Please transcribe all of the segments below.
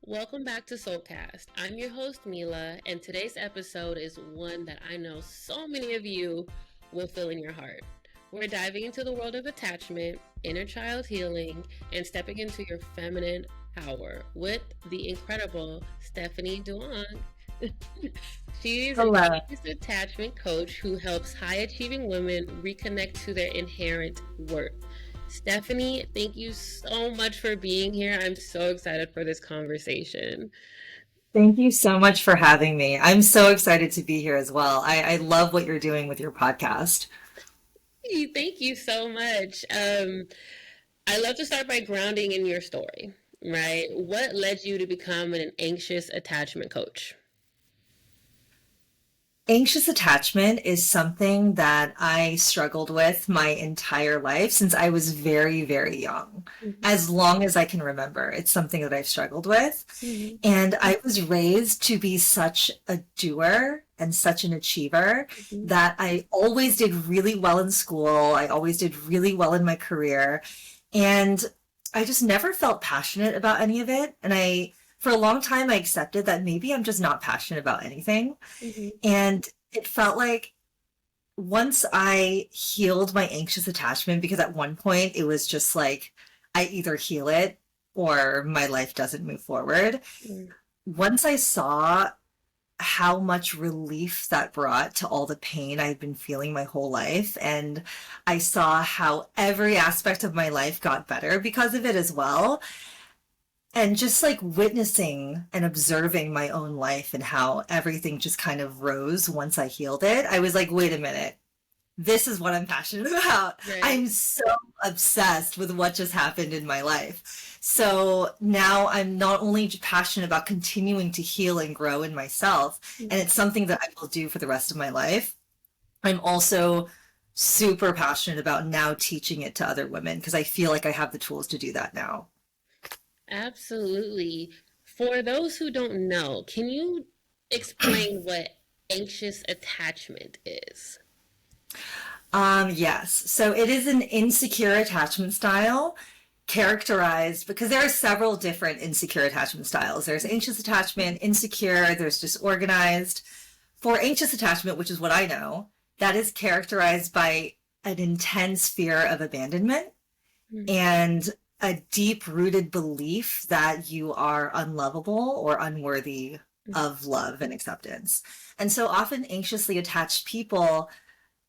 Welcome back to SoulCast. I'm your host, Meela, and today's episode is one that I know so many of you will feel in your heart. We're diving into the world of attachment, inner child healing, and stepping into your feminine power with the incredible Stephanie Duong. She's an Hello. anxious attachment coach who helps high achieving women reconnect to their inherent worth. Stephanie, thank you so much for being here. I'm so excited for this conversation. Thank you so much for having me. I'm so excited to be here as well. I love what you're doing with your podcast. Thank you so much. I love to start by grounding in your story, right? What led you to become an anxious attachment coach? Anxious attachment is something that I struggled with my entire life since I was very, very young. Mhm. As long as I can remember, it's something that I've struggled with. Mhm. And I was raised to be such a doer and such an achiever Mhm. that I always did really well in school. I always did really well in my career. And I just never felt passionate about any of it. For a long time, I accepted that maybe I'm just not passionate about anything. Mhm. And it felt like once I healed my anxious attachment, because at one point it was just like I either heal it or my life doesn't move forward. Mhm. Once I saw how much relief that brought to all the pain I'd been feeling my whole life, and I saw how every aspect of my life got better because of it as well, and just like witnessing and observing my own life and how everything just kind of rose once I healed it, I was like, wait a minute, this is what I'm passionate about. Right. I'm so obsessed with what just happened in my life. So now I'm not only passionate about continuing to heal and grow in myself, and Mhm. it's something that I will do for the rest of my life. I'm also super passionate about now teaching it to other women because I feel like I have the tools to do that now. Absolutely. For those who don't know, can you explain what anxious attachment is? Yes. So it is an insecure attachment style characterized because there are several different insecure attachment styles. There's anxious attachment, insecure, there's disorganized. For anxious attachment, which is what I know, that is characterized by an intense fear of abandonment Mhm. and a deep rooted belief that you are unlovable or unworthy of love and acceptance. And so often anxiously attached people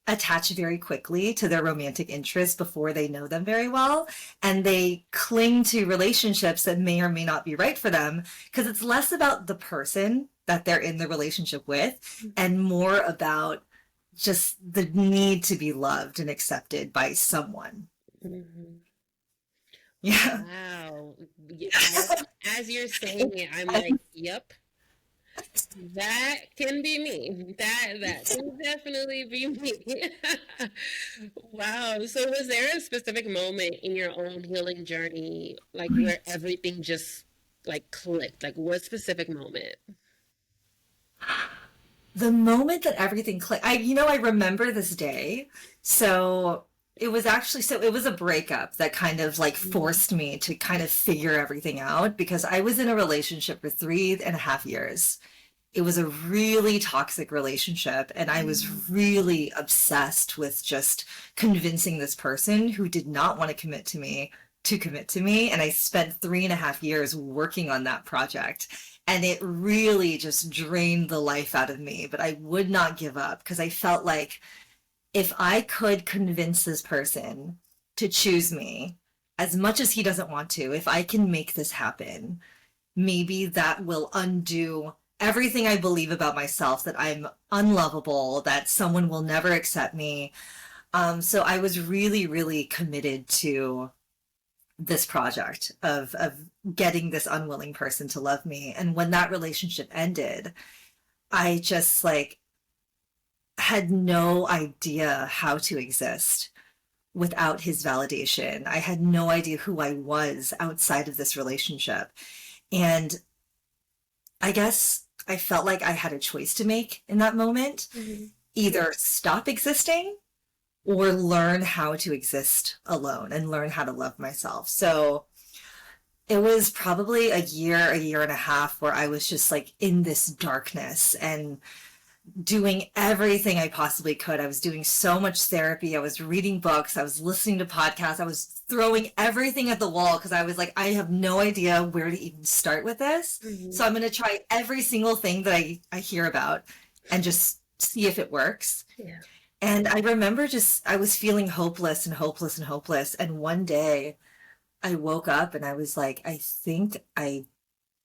attach very quickly to their romantic interests before they know them very well. And they cling to relationships that may or may not be right for them because it's less about the person that they're in the relationship with and more about just the need to be loved and accepted by someone. Mhm. Yeah. Wow. As you're saying it, I'm like, yep, that can be me. That can definitely be me. Wow. So was there a specific moment in your own healing journey like where everything just like clicked? Like what specific moment? The moment that everything clicked, I remember this day. So it was a breakup that kind of like Mhm. forced me to kind of figure everything out because I was in a relationship for 3.5 years. It was a really toxic relationship, and I was Mhm. really obsessed with just convincing this person who did not want to commit to me. And I spent 3.5 years working on that project. And it really just drained the life out of me. But I would not give up because I felt like if I could convince this person to choose me, as much as he doesn't want to, if I can make this happen, maybe that will undo everything I believe about myself, that I'm unlovable, that someone will never accept me. So I was really, really committed to this project of getting this unwilling person to love me. And when that relationship ended, I just like had no idea how to exist without his validation. I had no idea who I was outside of this relationship. And I guess I felt like I had a choice to make in that moment, Mhm. either stop existing or learn how to exist alone and learn how to love myself. So it was probably a year and a half where I was just like in this darkness and doing everything I possibly could. I was doing so much therapy. I was reading books. I was listening to podcasts. I was throwing everything at the wall because I was like, I have no idea where to even start with this. Mm-hmm. So I'm going to try every single thing that I hear about and just see if it works. Yeah. And I remember I was feeling hopeless and hopeless and hopeless. And one day I woke up and I was like, I think I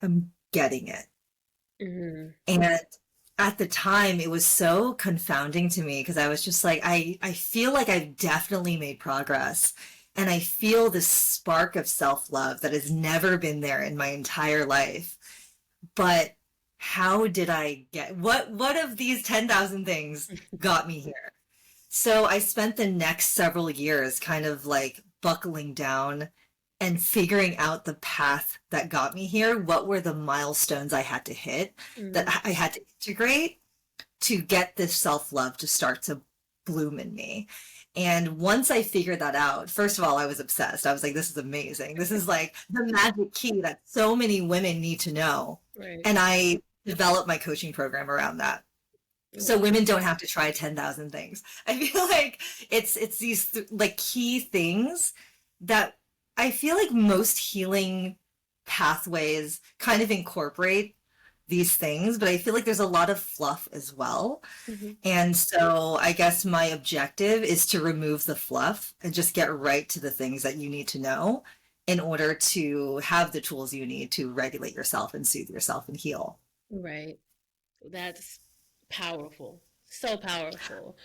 am getting it. Mm-hmm. And at the time, it was so confounding to me because I was just like, I feel like I've definitely made progress. And I feel this spark of self-love that has never been there in my entire life. But how did I what of these 10,000 things got me here? So I spent the next several years kind of like buckling down and figuring out the path that got me here. What were the milestones I had to hit, that I had to integrate to get this self-love to start to bloom in me. And once I figured that out, first of all, I was obsessed. I was like, this is amazing. This is like the magic key that so many women need to know. Right. And I developed my coaching program around that. So women don't have to try 10,000 things. I feel like it's these like key things that I feel like most healing pathways kind of incorporate these things, but I feel like there's a lot of fluff as well. Mm-hmm. And so I guess my objective is to remove the fluff and just get right to the things that you need to know in order to have the tools you need to regulate yourself and soothe yourself and heal. Right. That's powerful. So powerful.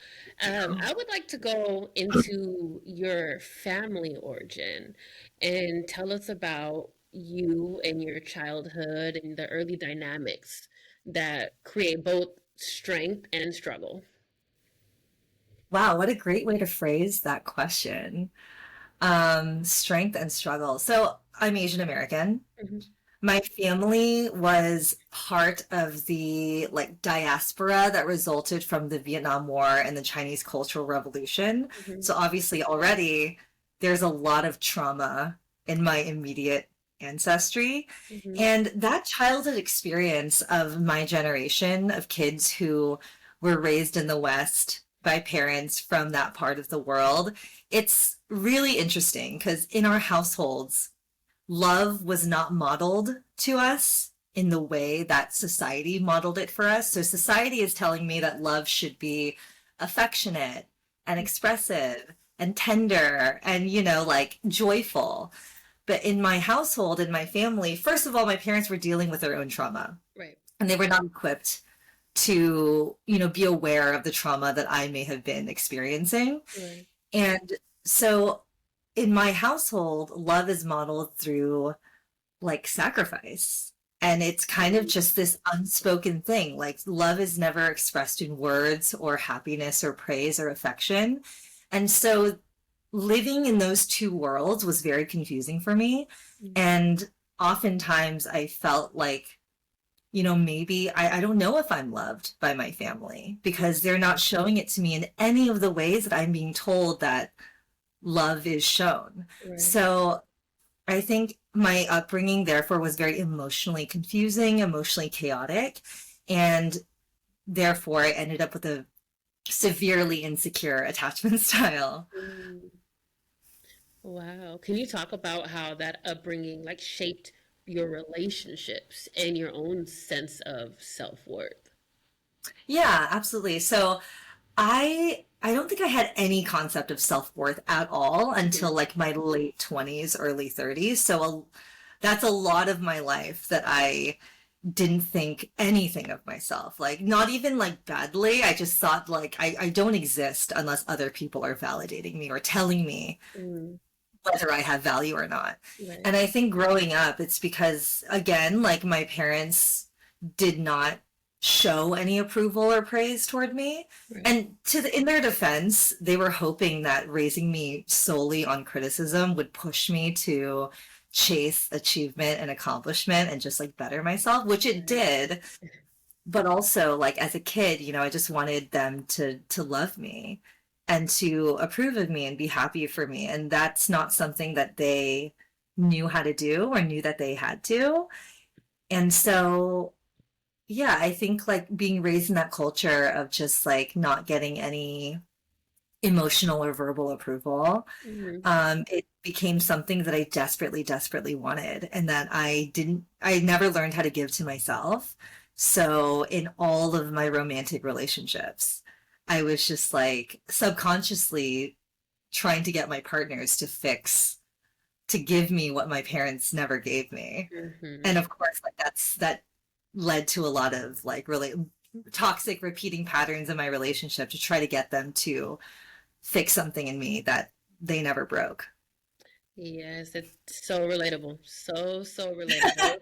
I would like to go into your family origin and tell us about you and your childhood and the early dynamics that create both strength and struggle. Wow, what a great way to phrase that question. Strength and struggle. So I'm Asian American. Mm-hmm. My family was part of the like diaspora that resulted from the Vietnam War and the Chinese Cultural Revolution. Mm-hmm. So obviously already there's a lot of trauma in my immediate ancestry. Mm-hmm. And that childhood experience of my generation of kids who were raised in the West by parents from that part of the world, it's really interesting because in our households, love was not modeled to us in the way that society modeled it for us. So society is telling me that love should be affectionate and expressive and tender and, you know, like joyful. But in my household, in my family, first of all, my parents were dealing with their own trauma. Right. And they were not equipped to, you know, be aware of the trauma that I may have been experiencing. Right. And so in my household, love is modeled through like sacrifice. And it's kind of just this unspoken thing. Like love is never expressed in words or happiness or praise or affection. And so living in those two worlds was very confusing for me. Mm-hmm. And oftentimes I felt like, you know, maybe I don't know if I'm loved by my family because they're not showing it to me in any of the ways that I'm being told that love is shown. Right. So I think my upbringing therefore was very emotionally confusing, emotionally chaotic, and therefore I ended up with a severely insecure attachment style. Mm. Wow. Can you talk about how that upbringing like shaped your relationships and your own sense of self-worth? Yeah, absolutely. So I don't think I had any concept of self-worth at all until like my late 20s, early 30s. So that's a lot of my life that I didn't think anything of myself. Like not even like badly. I just thought like I don't exist unless other people are validating me or telling me whether I have value or not. Right. And I think growing up, it's because again, like my parents did not show any approval or praise toward me. Right. And in their defense, they were hoping that raising me solely on criticism would push me to chase achievement and accomplishment and just like better myself, which it did. But also like as a kid, you know, I just wanted them to love me and to approve of me and be happy for me. And that's not something that they knew how to do or knew that they had to. And so, yeah, I think like being raised in that culture of just like not getting any emotional or verbal approval, Hmm. it became something that I desperately, desperately wanted, and that I never learned how to give to myself. So in all of my romantic relationships, I was just like subconsciously trying to get my partners to give me what my parents never gave me. Hmm. And of course, like that led to a lot of like really toxic repeating patterns in my relationship to try to get them to fix something in me that they never broke. Yes, it's so relatable. So relatable.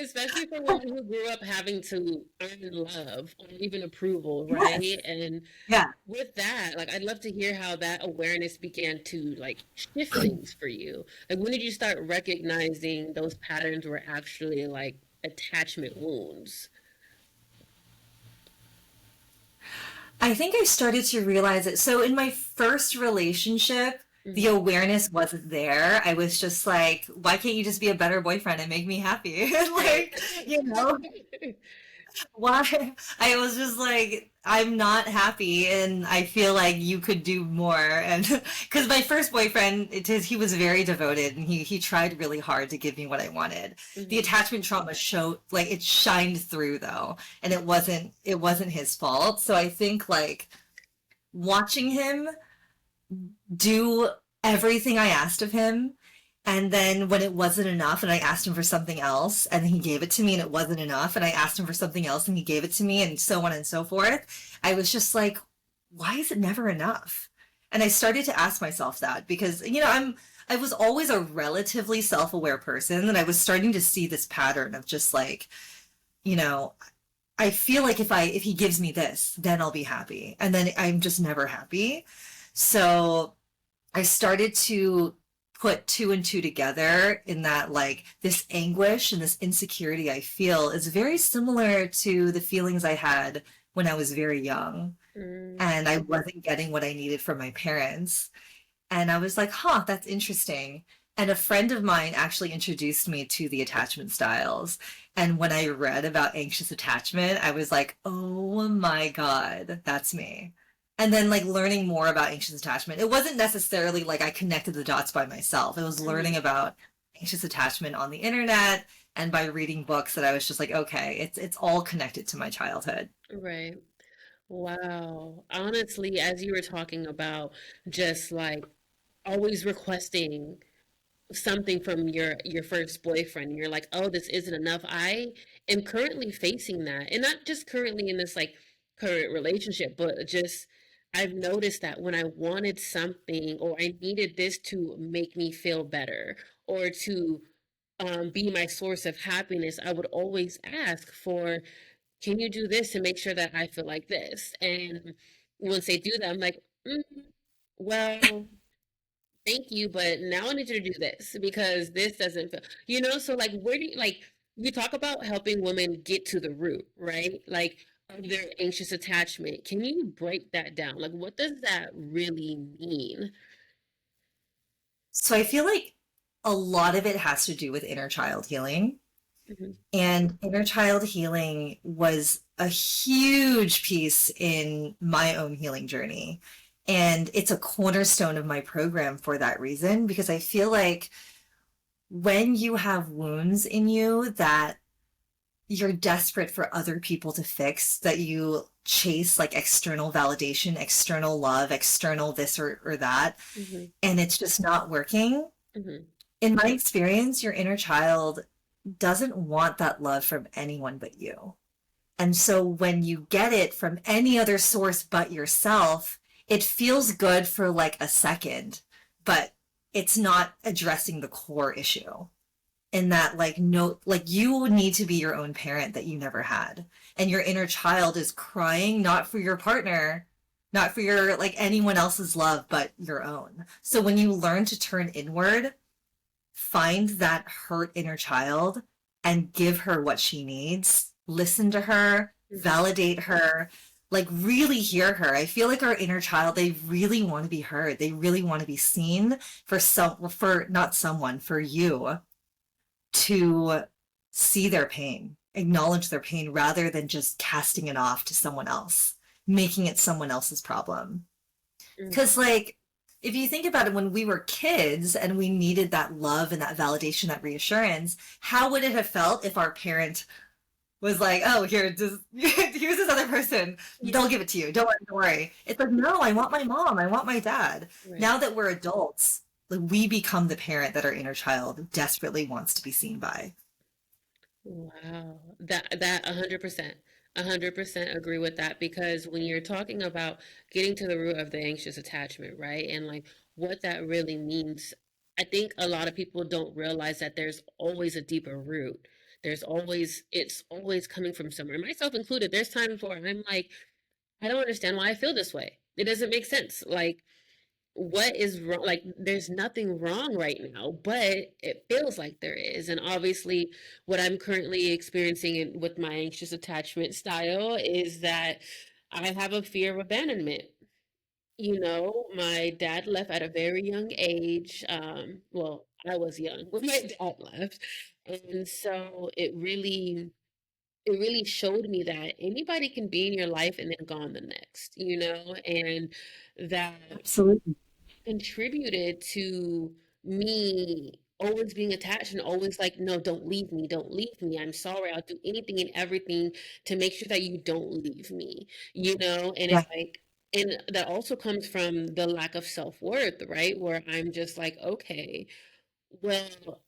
Especially for women who grew up having to earn love or even approval, right? Yes. And Yeah. with that, like I'd love to hear how that awareness began to like shift things for you. Like when did you start recognizing those patterns were actually like attachment wounds? I think I started to realize it. So in my first relationship, the Hmm. awareness wasn't there. I was just like, why can't you just be a better boyfriend and make me happy? And Right. like, you know, why? I was just like, I'm not happy and I feel like you could do more. And because my first boyfriend, he was very devoted and he tried really hard to give me what I wanted. The Hmm. attachment trauma showed, like, it shined through though, and it wasn't his fault. So I think like watching him do everything I asked of him. And then when it wasn't enough and I asked him for something else and he gave it to me and it wasn't enough and I asked him for something else and he gave it to me and so on and so forth, I was just like, why is it never enough? And I started to ask myself that because, I was always a relatively self-aware person and I was starting to see this pattern of just like, you know, I feel like if he gives me this, then I'll be happy. And then I'm just never happy. So I started to put two and two together in that like this anguish and this insecurity I feel is very similar to the feelings I had when I was very young Mm. and I wasn't getting what I needed from my parents. And I was like, huh, that's interesting. And a friend of mine actually introduced me to the attachment styles. And when I read about anxious attachment, I was like, oh my God, that's me. And then, like, learning more about anxious attachment, it wasn't necessarily like I connected the dots by myself. It was learning Hmm. about anxious attachment on the internet and by reading books that I was just like, okay, it's all connected to my childhood. Right. Wow. Honestly, as you were talking about just like always requesting something from your first boyfriend, you're like, "Oh, this isn't enough." I am currently facing that. And not just currently in this like current relationship, but just I've noticed that when I wanted something or I needed this to make me feel better or to be my source of happiness, I would always ask for, can you do this to make sure that I feel like this? And once they do that, I'm like, well, thank you, but now I need you to do this because this doesn't feel, so like, where do you, like, you talk about helping women get to the root, right? Like, of their anxious attachment. Can you break that down? Like, what does that really mean? So I feel like a lot of it has to do with inner child healing. Hmm. And inner child healing was a huge piece in my own healing journey. And it's a cornerstone of my program for that reason, because I feel like when you have wounds in you that you're desperate for other people to fix, that you chase like external validation, external love, external this or that, Hmm. and it's just not working. Hmm. In my experience, your inner child doesn't want that love from anyone but you. And so when you get it from any other source but yourself, it feels good for like a second, but it's not addressing the core issue. In that, like, no, like you need to be your own parent that you never had. And your inner child is crying not for your partner, not for your like anyone else's love, but your own. So when you learn to turn inward, find that hurt inner child and give her what she needs. Listen to her, Hmm. validate her, like really hear her. I feel like our inner child, they really want to be heard. They really want to be seen for not someone, for you to see their pain, acknowledge their pain rather than just casting it off to someone else, making it someone else's problem. Mm. Because, like, if you think about it, when we were kids and we needed that love and that validation, that reassurance, how would it have felt if our parent was like, oh, here, just here's this other person. Yeah. They'll give it to you. Don't worry. It's like, no, I want my mom. I want my dad. Right. Now that we're adults, like we become the parent that our inner child desperately wants to be seen by. Wow. That 100%. 100% agree with that because when you're talking about getting to the root of the anxious attachment, right? And like what that really means, I think a lot of people don't realize that there's always a deeper root. It's always coming from somewhere, myself included. There's times where I'm like, I don't understand why I feel this way. It doesn't make sense. Like, what is wrong? Like, there's nothing wrong right now, but it feels like there is. And obviously, what I'm currently experiencing with my anxious attachment style is that I have a fear of abandonment. My dad left at a very young age. Well, I was young when my dad left. And so it really showed me that anybody can be in your life and then gone the next, and that Absolutely. contributed to me always being attached and always like, no, don't leave me. I'm sorry. I'll do anything and everything to make sure that you don't leave me, and Yeah, it's like, and that also comes from the lack of self-worth, right? Where I'm just like, okay, well,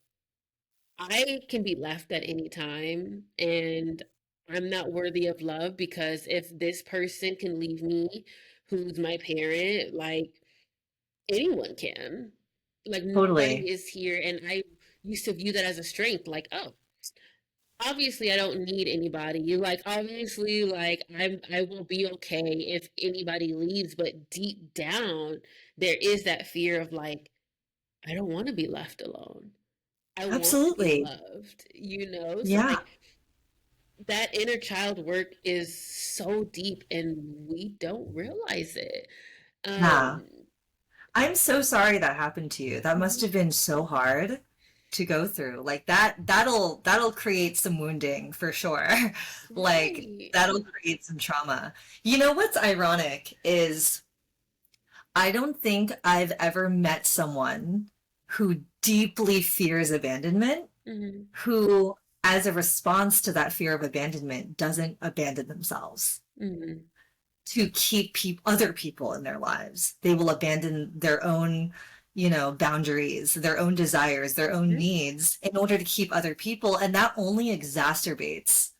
I can be left at any time and I'm not worthy of love because if this person can leave me, who's my parent, like anyone can. Like totally. nobody is here. And I used to view that as a strength. Like, oh, obviously I don't need anybody. Like obviously, like I will be okay if anybody leaves. But deep down, there is that fear of like, I don't want to be left alone. I want to be Absolutely. loved. So Yeah. like that inner child work is so deep and we don't realize it. Yeah. Um, I'm so sorry that happened to you. That must mhm, have been so hard to go through. Like that'll create some wounding for sure. Like right. that'll create some trauma. You know what's ironic is I don't think I've ever met someone who deeply fears abandonment, Mhm, who, as a response to that fear of abandonment, doesn't abandon themselves mhm, to keep other people in their lives. They will abandon their own, boundaries, their own desires, their own mhm, needs in order to keep other people. And that only exacerbates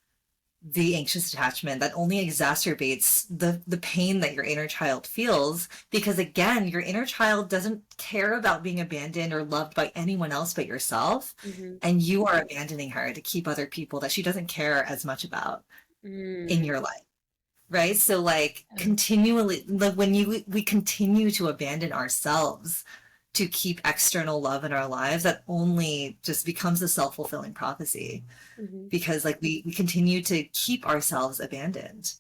the anxious attachment. That only exacerbates the pain that your inner child feels, because again, your inner child doesn't care about being abandoned or loved by anyone else but yourself, mhm, and you are abandoning her to keep other people that she doesn't care as much about in mm. your life. Right? So like Yeah. continually, like when we continue to abandon ourselves to keep external love in our lives, that only just becomes a self-fulfilling prophecy, Mhm. because like we continue to keep ourselves abandoned,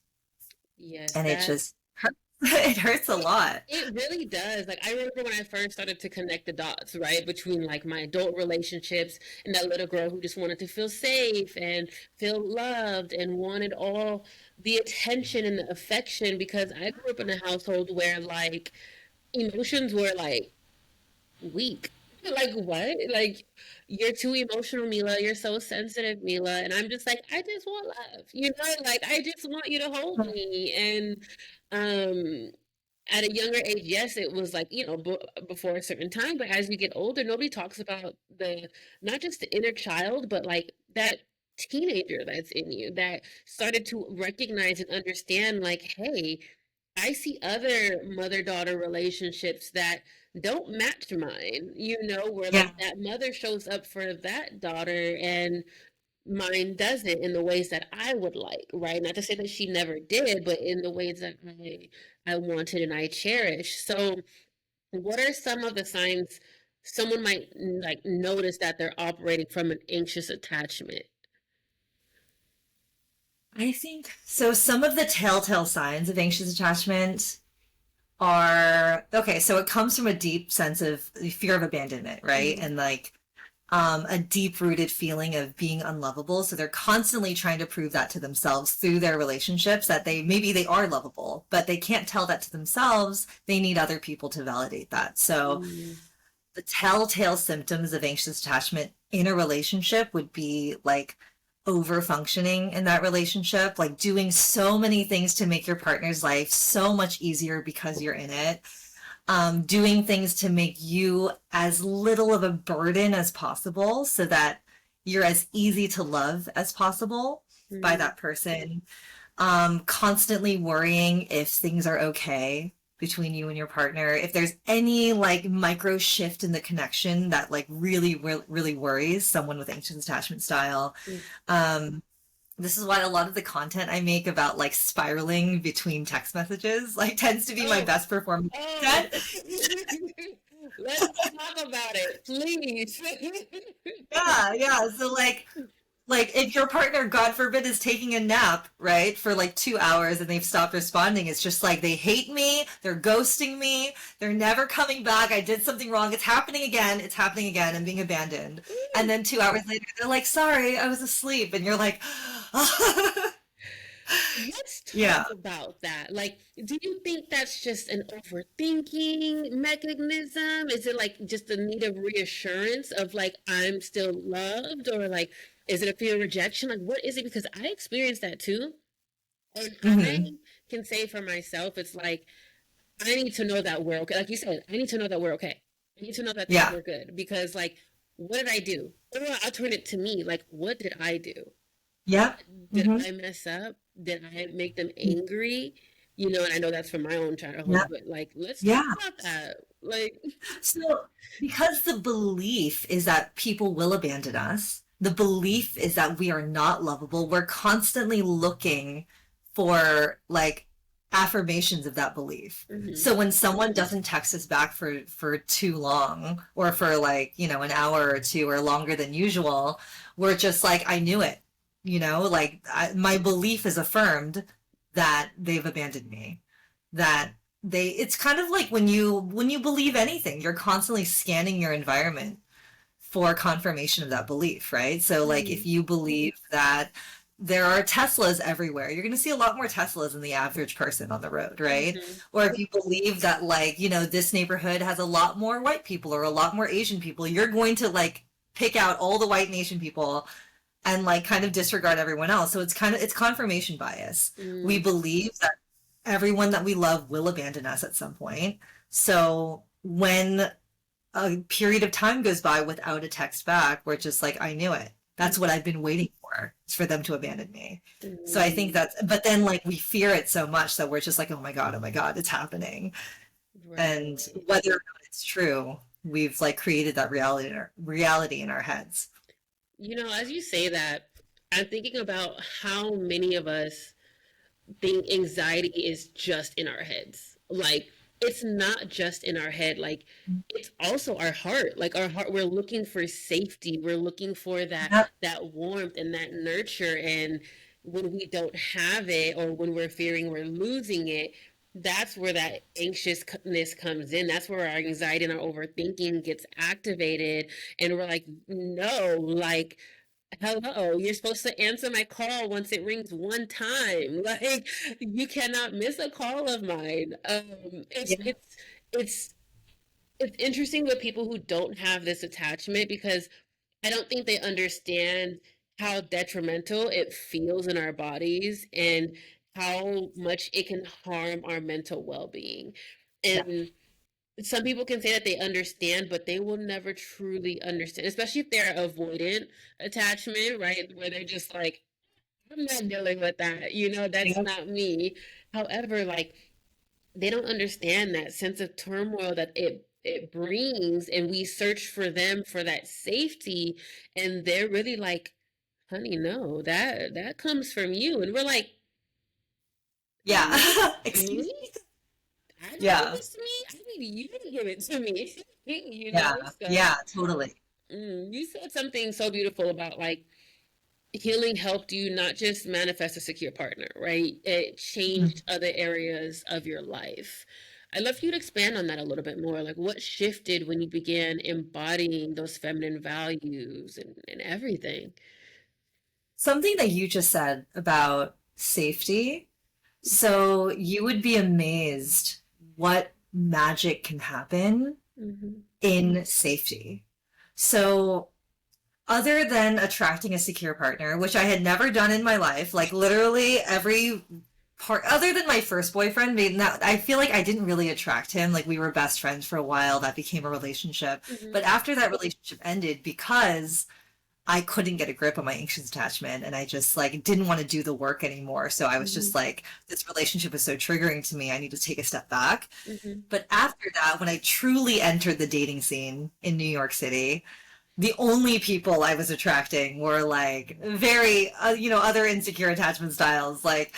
Yes, and it that just hurts. It hurts a it lot. it really does. Like I remember when I first started to connect the dots, right, between like my adult relationships and that little girl who just wanted to feel safe and feel loved and wanted all the attention and the affection because I grew up in a household where like emotions were like weak. Like what? Like you're too emotional, Meela. You're so sensitive, Meela. And I'm just like, I just want love. Like I just want you to hold me. And um at a younger age, yes, it was like, before a certain time, but as you get older, nobody talks about the not just the inner child, but like that teenager that's in you that started to recognize and understand like, hey, I see other mother-daughter relationships that don't match mine, where Yeah. like that mother shows up for that daughter and mine doesn't in the ways that I would like, right? Not to say that she never did, but in the ways that I wanted and I cherish. So, what are some of the signs someone might like notice that they're operating from an anxious attachment? I think so. Some of the telltale signs of anxious attachment are okay. So it comes from a deep sense of fear of abandonment, right? Mm-hmm. And like a deep rooted feeling of being unlovable. So they're constantly trying to prove that to themselves through their relationships that they maybe they are lovable, but they can't tell that to themselves. They need other people to validate that. So Mm-hmm. the telltale symptoms of anxious attachment in a relationship would be like over functioning in that relationship, like doing so many things to make your partner's life so much easier because you're in it, doing things to make you as little of a burden as possible so that you're as easy to love as possible by Mm-hmm. that person, constantly worrying if things are okay between you and your partner, if there's any like micro shift in the connection that like really worries someone with anxious attachment style. um this is why a lot of the content I make about like spiraling between text messages like tends to be my Oh, best performing oh. content. Let's talk about it, please. Yeah, so like if your partner, God forbid, is taking a nap, right, for like 2 hours and they've stopped responding, it's just like they hate me, they're ghosting me, they're never coming back, I did something wrong, it's happening again, I'm being abandoned. And then 2 hours later, they're like, sorry, I was asleep. And you're like, Let's yeah, talk about that. Like, do you think that's just an overthinking mechanism? Is it like just a need of reassurance of like, I'm still loved? Or like, is it a fear of rejection? Like, what is it? Because I experienced that too. And I hmm, can say for myself, it's like, I need to know that we're okay. Like you said, I need to know that we're okay. I need to know that things yeah, are good because, like, what did I do? Or I'll turn it to me. Like, what did I do? yeah, Did hmm, I mess up? Did I make them angry? You know, and I know that's from my own yeah, childhood, but like, let's talk yeah. about that. Like, So, because the belief is that people will abandon us, the belief is that we are not lovable, we're constantly looking for like affirmations of that belief. mhm. So when someone doesn't text us back for too long or for like, an hour or two or longer than usual, we're just like, I knew it. Like my belief is affirmed that they've abandoned me, that it's kind of like when you believe anything, you're constantly scanning your environment for confirmation of that belief, right? So like if Mhm. you believe that there are Teslas everywhere, you're going to see a lot more Teslas than the average person on the road, right? Mhm. Or if you believe that like, this neighborhood has a lot more white people or a lot more Asian people, you're going to like pick out all the white and Asian people and like kind of disregard everyone else. So it's confirmation bias. We Mhm. believe that everyone that we love will abandon us at some point. So when a period of time goes by without a text back, we're just like, I knew it. That's what I've been waiting for, is for them to abandon me. So I think Mhm. but then like we fear it so much that we're just like, oh my God, it's happening. And Right. whether or not it's true, we've like created that reality in our heads. You know, as you say that, I'm thinking about how many of us think anxiety is just in our heads. Like, it's not just in our head. Like, it's also our heart. Like, our heart, we're looking for safety. We're looking for Yep. that warmth and that nurture. And when we don't have it, or when we're fearing we're losing it, that's where that anxiousness comes in. That's where our anxiety and our overthinking gets activated. And we're like, no, like, hello, you're supposed to answer my call once it rings one time. Like, you cannot miss a call of mine. Yeah. It's it's interesting with people who don't have this attachment because I don't think they understand how detrimental it feels in our bodies and how much it can harm our mental well-being. Yeah. And some people can say that they understand, but they will never truly understand, especially if they're avoidant attachment, right? Where they're just like, I'm not dealing with that. You know, that's Yeah. not me. However, like, they don't understand that sense of turmoil that it brings, and we search for them for that safety, and they're really like, honey, no, that comes from you. And we're like, Yeah. me? Excuse me. I don't give Yeah. this to me. I need you to give it to me. You know, Yeah. so Yeah. Totally. you said something so beautiful about like healing helped you not just manifest a secure partner, right? It changed other areas of your life. I'd love for you to expand on that a little bit more. Like, what shifted when you began embodying those feminine values and everything? Something that you just said about safety. So you would be amazed what magic can happen Mm-hmm. in safety. So other than attracting a secure partner, which I had never done in my life, like literally every part, other than my first boyfriend, I feel like I didn't really attract him. Like we were best friends for a while, that became a relationship. Mm-hmm. But after that relationship ended, because I couldn't get a grip on my anxious attachment and I just like didn't want to do the work anymore. So I was Mm-hmm. just like, this relationship is so triggering to me. I need to take a step back. Mm-hmm. But after that, when I truly entered the dating scene in New York City, the only people I was attracting were like very, other insecure attachment styles, like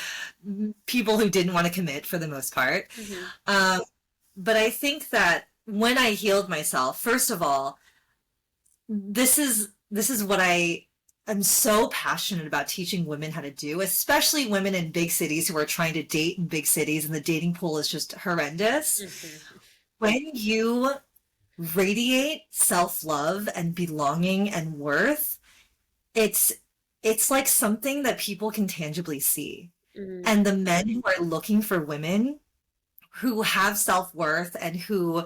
people who didn't want to commit for the most part. Mm-hmm. Um, but I think that when I healed myself, first of all, this is what I'm so passionate about teaching women how to do, especially women in big cities who are trying to date in big cities and the dating pool is just horrendous. Mm-hmm. When you radiate self-love and belonging and worth, it's it's like something that people can tangibly see. Mm-hmm. And the men who are looking for women who have self-worth and who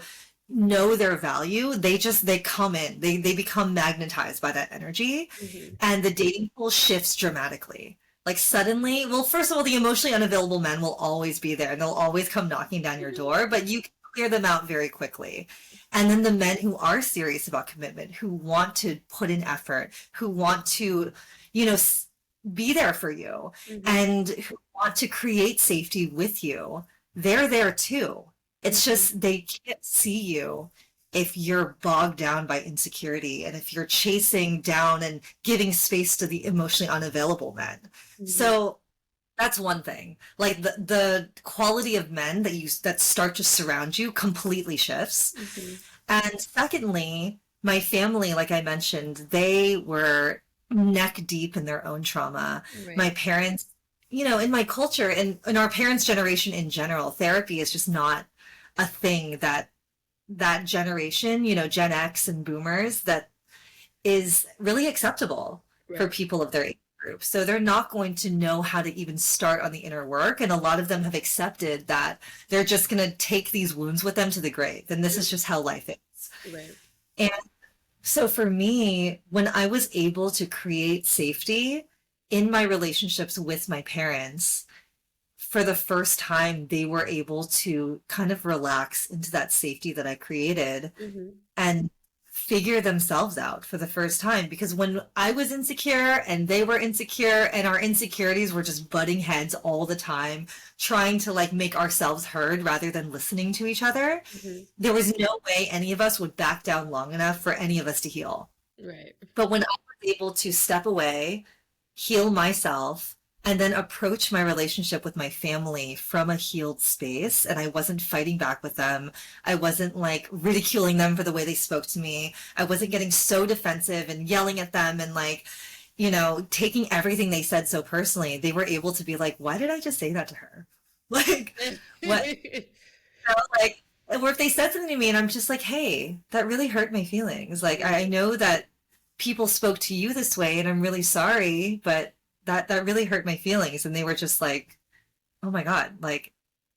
know their value, they come in, they become magnetized by that energy, Mm-hmm. and the dating pool shifts dramatically. Like suddenly, well, first of all, the emotionally unavailable men will always be there and they'll always come knocking down your door, but you can clear them out very quickly. And then the men who are serious about commitment, who want to put in effort, who want to, you know, be there for you, Mm-hmm. and who want to create safety with you, they're there too. It's Mm-hmm. just they can't see you if you're bogged down by insecurity and if you're chasing down and giving space to the emotionally unavailable men. Mm-hmm. So that's one thing. Like the quality of men that start to surround you completely shifts. Mm-hmm. And secondly, my family, like I mentioned, they were neck deep in their own trauma. Right. My parents, in my culture and in our parents' generation in general, therapy is just not a thing that generation, Gen X and boomers, that is really acceptable for Right. people of their age group. So they're not going to know how to even start on the inner work. And a lot of them have accepted that they're just going to take these wounds with them to the grave. And this is just how life is. Right. And so for me, when I was able to create safety in my relationships with my parents, for the first time, they were able to kind of relax into that safety that I created Mm-hmm. and figure themselves out for the first time. Because when I was insecure and they were insecure and our insecurities were just butting heads all the time, trying to like make ourselves heard rather than listening to each other, Mm-hmm. there was no way any of us would back down long enough for any of us to heal. Right. But when I was able to step away, heal myself, and then approach my relationship with my family from a healed space, and I wasn't fighting back with them, I wasn't like ridiculing them for the way they spoke to me, I wasn't getting so defensive and yelling at them and like, taking everything they said so personally, they were able to be like, why did I just say that to her? Like, what? Like, or if they said something to me and I'm just like, hey, that really hurt my feelings. Like, I know that people spoke to you this way and I'm really sorry, but that really hurt my feelings. And they were just like, oh my God, like,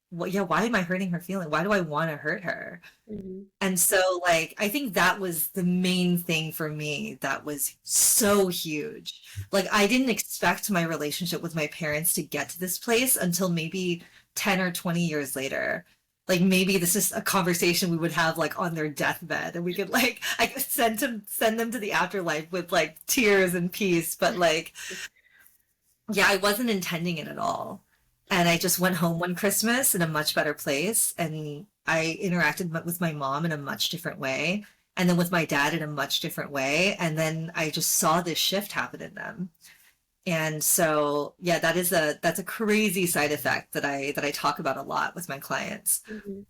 what, yeah, why am I hurting her feeling? Why do I want to hurt her? Mm-hmm. And so, like, I think that was the main thing for me that was so huge. Like, I didn't expect my relationship with my parents to get to this place until maybe 10 or 20 years later. Like, maybe this is a conversation we would have, like, on their deathbed, and we could, like, I could send them to the afterlife with, like, tears and peace. But, like, yeah, I wasn't intending it at all. And I just went home one Christmas in a much better place. And I interacted with my mom in a much different way. And then with my dad in a much different way. And then I just saw this shift happen in them. And so, yeah, that's a crazy side effect that I talk about a lot with my clients. Mm-hmm.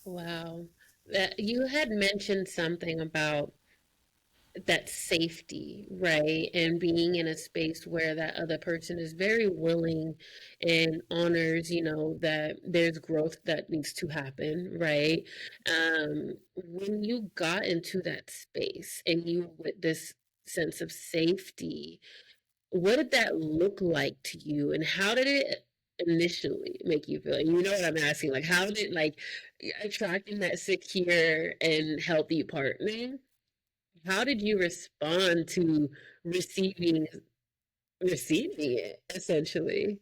Wow. That you had mentioned something about that safety, right? And being in a space where that other person is very willing and honors, that there's growth that needs to happen, right? When you got into that space and you with this sense of safety, what did that look like to you, and how did it initially make you feel? You know what I'm asking? Like, how did attracting that secure and healthy partner? How did you respond to receiving receiving it essentially?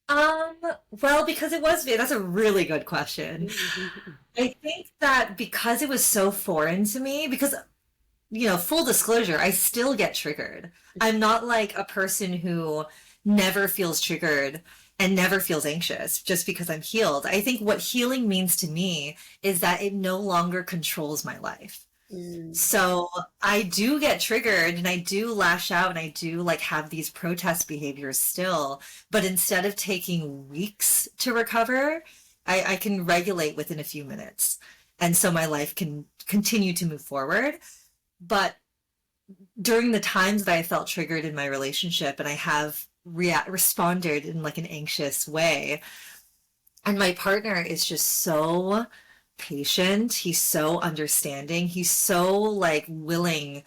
Um, well, because that's a really good question. I think that because it was so foreign to me, because full disclosure, I still get triggered. I'm not like a person who never feels triggered and never feels anxious just because I'm healed. I think what healing means to me is that it no longer controls my life. Mm, So I do get triggered and I do lash out and I do like have these protest behaviors still, but instead of taking weeks to recover, I can regulate within a few minutes. And so my life can continue to move forward. But during the times that I felt triggered in my relationship and I have responded in like an anxious way, and my partner is just so patient, he's so understanding, he's so like willing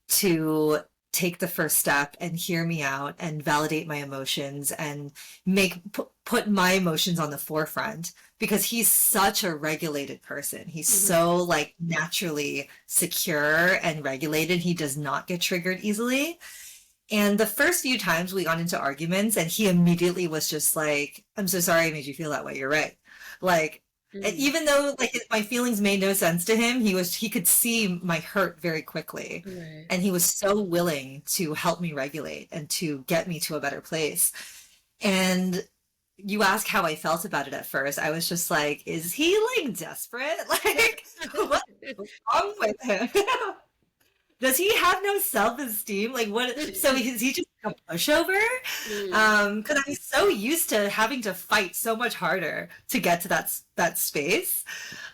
to take the first step and hear me out and validate my emotions and put my emotions on the forefront because he's such a regulated person. He's mhm. so like naturally secure and regulated. He does not get triggered easily. And the first few times we got into arguments and he immediately was just like, I'm so sorry I made you feel that way. You're right. Like, and Mm, even though like my feelings made no sense to him, he could see my hurt very quickly. right. And he was so willing to help me regulate and to get me to a better place. And you ask how I felt about it at first. I was just like, is he like desperate? Like, what's wrong with him? Does he have no self-esteem? Like what? So is he just a pushover? Mm, Because I'm so used to having to fight so much harder to get to that space.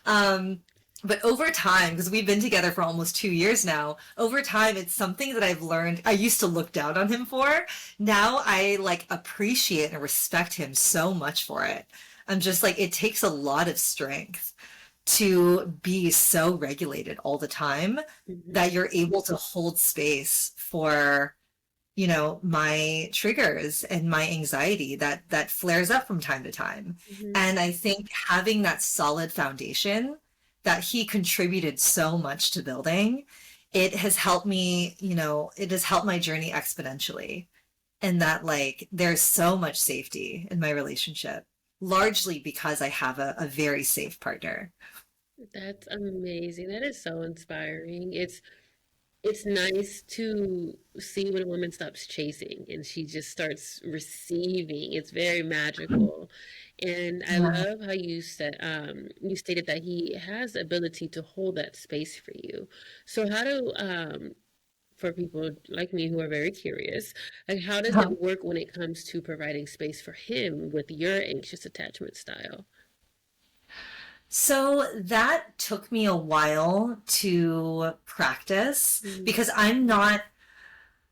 Um, but over time, because we've been together for almost 2 years now, over time, it's something that I've learned. I used to look down on him for. Now I like appreciate and respect him so much for it. I'm just like, it takes a lot of strength to be so regulated all the time mhm, that you're able to hold space for my triggers and my anxiety that flares up from time to time. mhm. And I think having that solid foundation that he contributed so much to building, it has helped me, it has helped my journey exponentially. And that like there's so much safety in my relationship, largely because I have a very safe partner. That's amazing. That is so inspiring. It's nice to see when a woman stops chasing and she just starts receiving. It's very magical. And I Yeah. love how you stated that he has the ability to hold that space for you. So how do for people like me who are very curious, like how does it work when it comes to providing space for him with your anxious attachment style? So that took me a while to practice Mm, because I'm not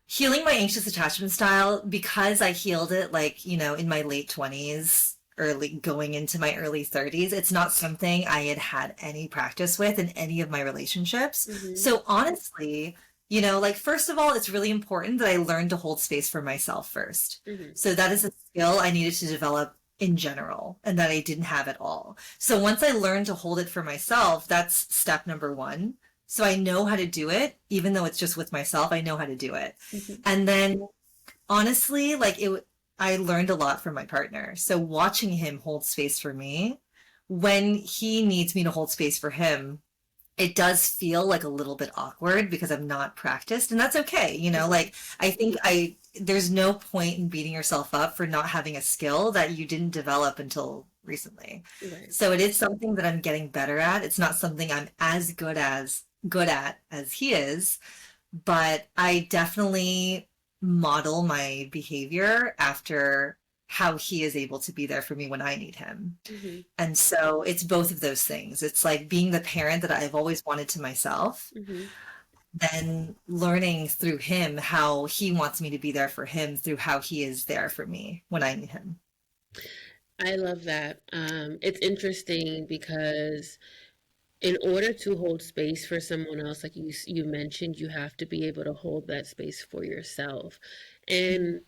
healing my anxious attachment style because I healed it like, in my late 20s, early going into my early 30s. It's not something I had had any practice with in any of my relationships. mhm, So honestly, like first of all, it's really important that I learn to hold space for myself first. mhm, So that is a skill I needed to develop in general and that I didn't have at all. So once I learned to hold it for myself, that's step number one. So I know how to do it, even though it's just with myself, I know how to do it. mhm, And then honestly, I learned a lot from my partner. So watching him hold space for me, when he needs me to hold space for him, it does feel like a little bit awkward because I'm not practiced, and that's okay. mhm. Like I think there's no point in beating yourself up for not having a skill that you didn't develop until recently. Right. So it is something that I'm getting better at. It's not something I'm as good at as he is, but I definitely model my behavior after how he is able to be there for me when I need him. Mhm, And so it's both of those things. It's like being the parent that I've always wanted to myself, mhm. then learning through him how he wants me to be there for him through how he is there for me when I need him. I love that. It's interesting because in order to hold space for someone else, like you mentioned, you have to be able to hold that space for yourself. And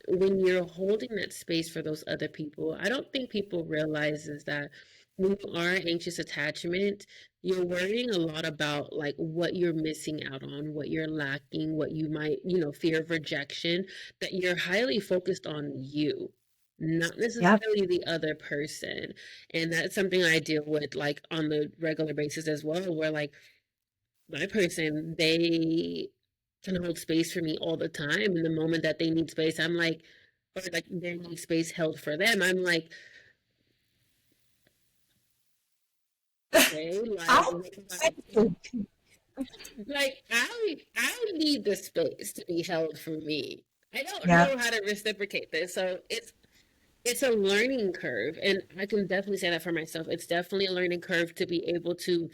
when you're holding that space for those other people, I don't think people realize is that when you are anxious attachment, you're worrying a lot about like what you're missing out on, what you're lacking, what you might, fear of rejection, that you're highly focused on you, not Yep. necessarily the other person. And that's something I deal with like on the regular basis as well, where like my person, they can hold space for me all the time. And the moment that they need space, I'm like, or like they need space held for them, I'm like, okay, like, I, what do I I need the space to be held for me. I don't yeah. know how to reciprocate this. So it's a learning curve. And I can definitely say that for myself. It's definitely a learning curve to be able to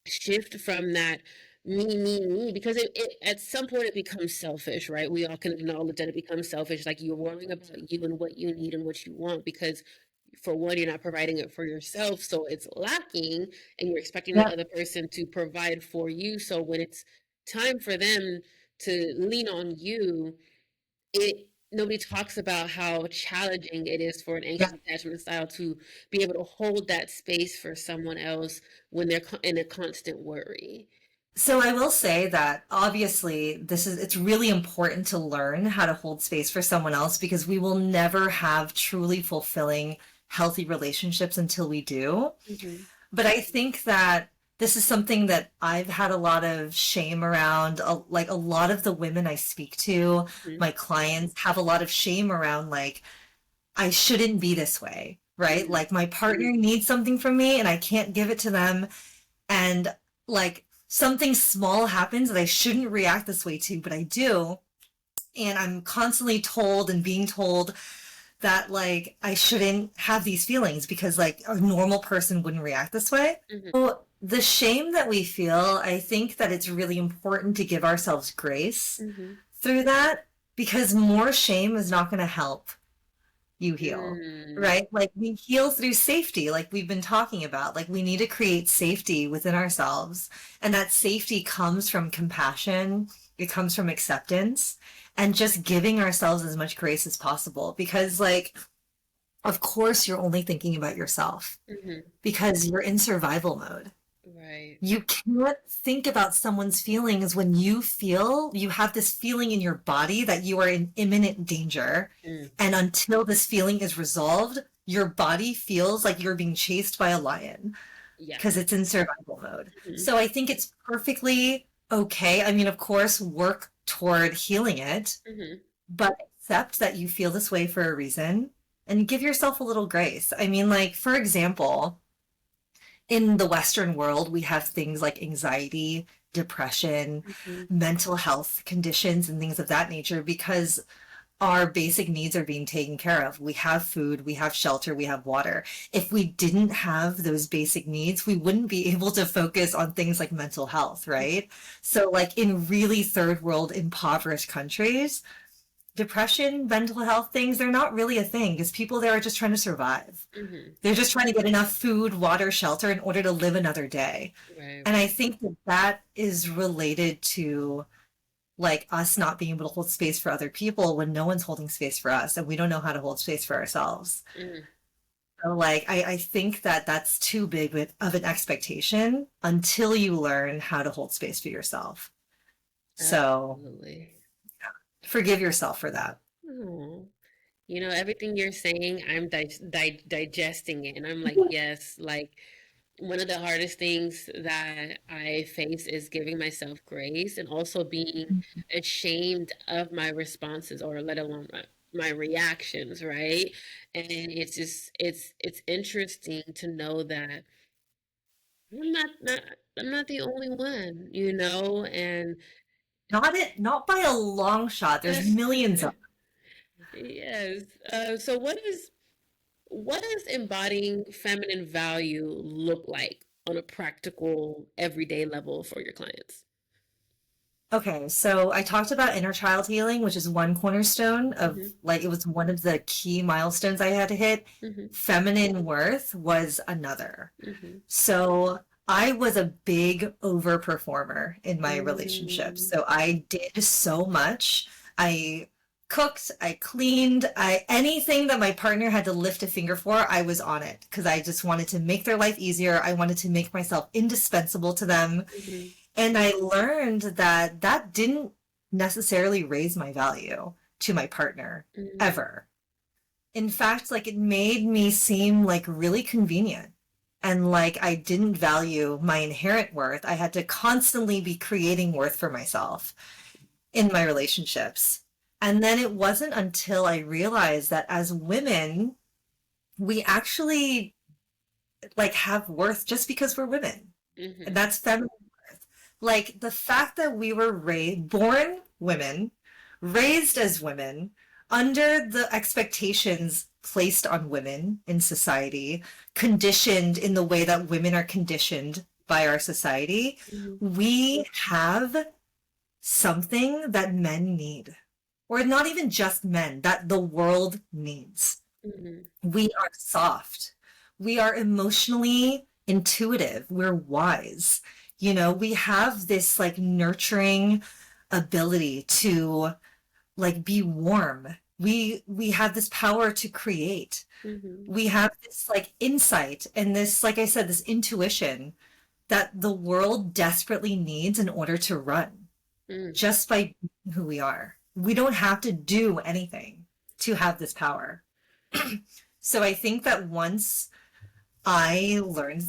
shift from that me, because at some point it becomes selfish, right? We all can acknowledge that it becomes selfish, like you're worrying about you and what you need and what you want, because for one, you're not providing it for yourself, so it's lacking, and you're expecting the Yeah. other person to provide for you. So when it's time for them to lean on you, it nobody talks about how challenging it is for an Yeah. anxious attachment style to be able to hold that space for someone else when they're in a constant worry. So I will say that obviously it's really important to learn how to hold space for someone else because we will never have truly fulfilling, healthy relationships until we do. Mm-hmm. But I think that this is something that I've had a lot of shame around. Like a lot of the women I speak to, Mm-hmm. my clients have a lot of shame around like, I shouldn't be this way, right? Mm-hmm. Like my partner needs something from me and I can't give it to them. And like something small happens that I shouldn't react this way to, but I do. And I'm constantly told and being told that like I shouldn't have these feelings because like a normal person wouldn't react this way. Mm-hmm. So the shame that we feel, I think that it's really important to give ourselves grace Mm-hmm. through that because more shame is not going to help you heal, Mm. right? Like we heal through safety, like we've been talking about. Like we need to create safety within ourselves. And that safety comes from compassion, it comes from acceptance, and just giving ourselves as much grace as possible. Because, like, of course, you're only thinking about yourself Mm-hmm. because you're in survival mode. Right. You can't think about someone's feelings when you feel you have this feeling in your body that you are in imminent danger. Mm. And until this feeling is resolved, your body feels like you're being chased by a lion Yeah. because it's in survival mode. Mm-hmm. So I think it's perfectly okay. I mean, of course, work toward healing it, Mm-hmm. but accept that you feel this way for a reason and give yourself a little grace. I mean, like, for example, in the Western world, we have things like anxiety, depression, Mm-hmm. mental health conditions, and things of that nature because our basic needs are being taken care of. We have food, we have shelter, we have water. If we didn't have those basic needs, we wouldn't be able to focus on things like mental health, right? So, like in really third world impoverished countries, depression, mental health things, they're not really a thing because people there are just trying to survive. Mm-hmm. They're just trying to get enough food, water, shelter in order to live another day. Right. And I think that that is related to like us not being able to hold space for other people when no one's holding space for us and we don't know how to hold space for ourselves. Mm. So like I think that that's too big of an expectation until you learn how to hold space for yourself. So Absolutely. forgive yourself for that. Oh. Everything you're saying, I'm digesting it, and I'm like, yes, like one of the hardest things that I face is giving myself grace and also being ashamed of my responses or let alone my reactions, right? And it's just it's interesting to know that I'm not I'm not the only one, and Not by a long shot. There's millions of yes. So what does embodying feminine value look like on a practical everyday level for your clients? Okay, so I talked about inner child healing, which is one cornerstone of Mm-hmm. like it was one of the key milestones I had to hit. Mm-hmm. Feminine worth was another. Mm-hmm. So I was a big overperformer in my relationships. Mm-hmm. So I did so much. I cooked, I cleaned, I anything that my partner had to lift a finger for, I was on it because I just wanted to make their life easier. I wanted to make myself indispensable to them. Mm-hmm. And I learned that that didn't necessarily raise my value to my partner Mm-hmm. ever. In fact, like it made me seem like really convenient and like I didn't value my inherent worth. I had to constantly be creating worth for myself in my relationships. And then it wasn't until I realized that as women, we actually like have worth just because we're women. And Mm-hmm. that's feminine. Like the fact that we were born women, raised as women, under the expectations placed on women in society, conditioned in the way that women are conditioned by our society, Mm-hmm. we have something that men need. Or not even just men, that the world needs. Mm-hmm. We are soft. We are emotionally intuitive. We're wise. You know, we have this like nurturing ability to like be warm. We have this power to create. Mm-hmm. We have this like insight and this, like I said, this intuition that the world desperately needs in order to run Mm-hmm. just by being who we are. We don't have to do anything to have this power. So I think that once I learned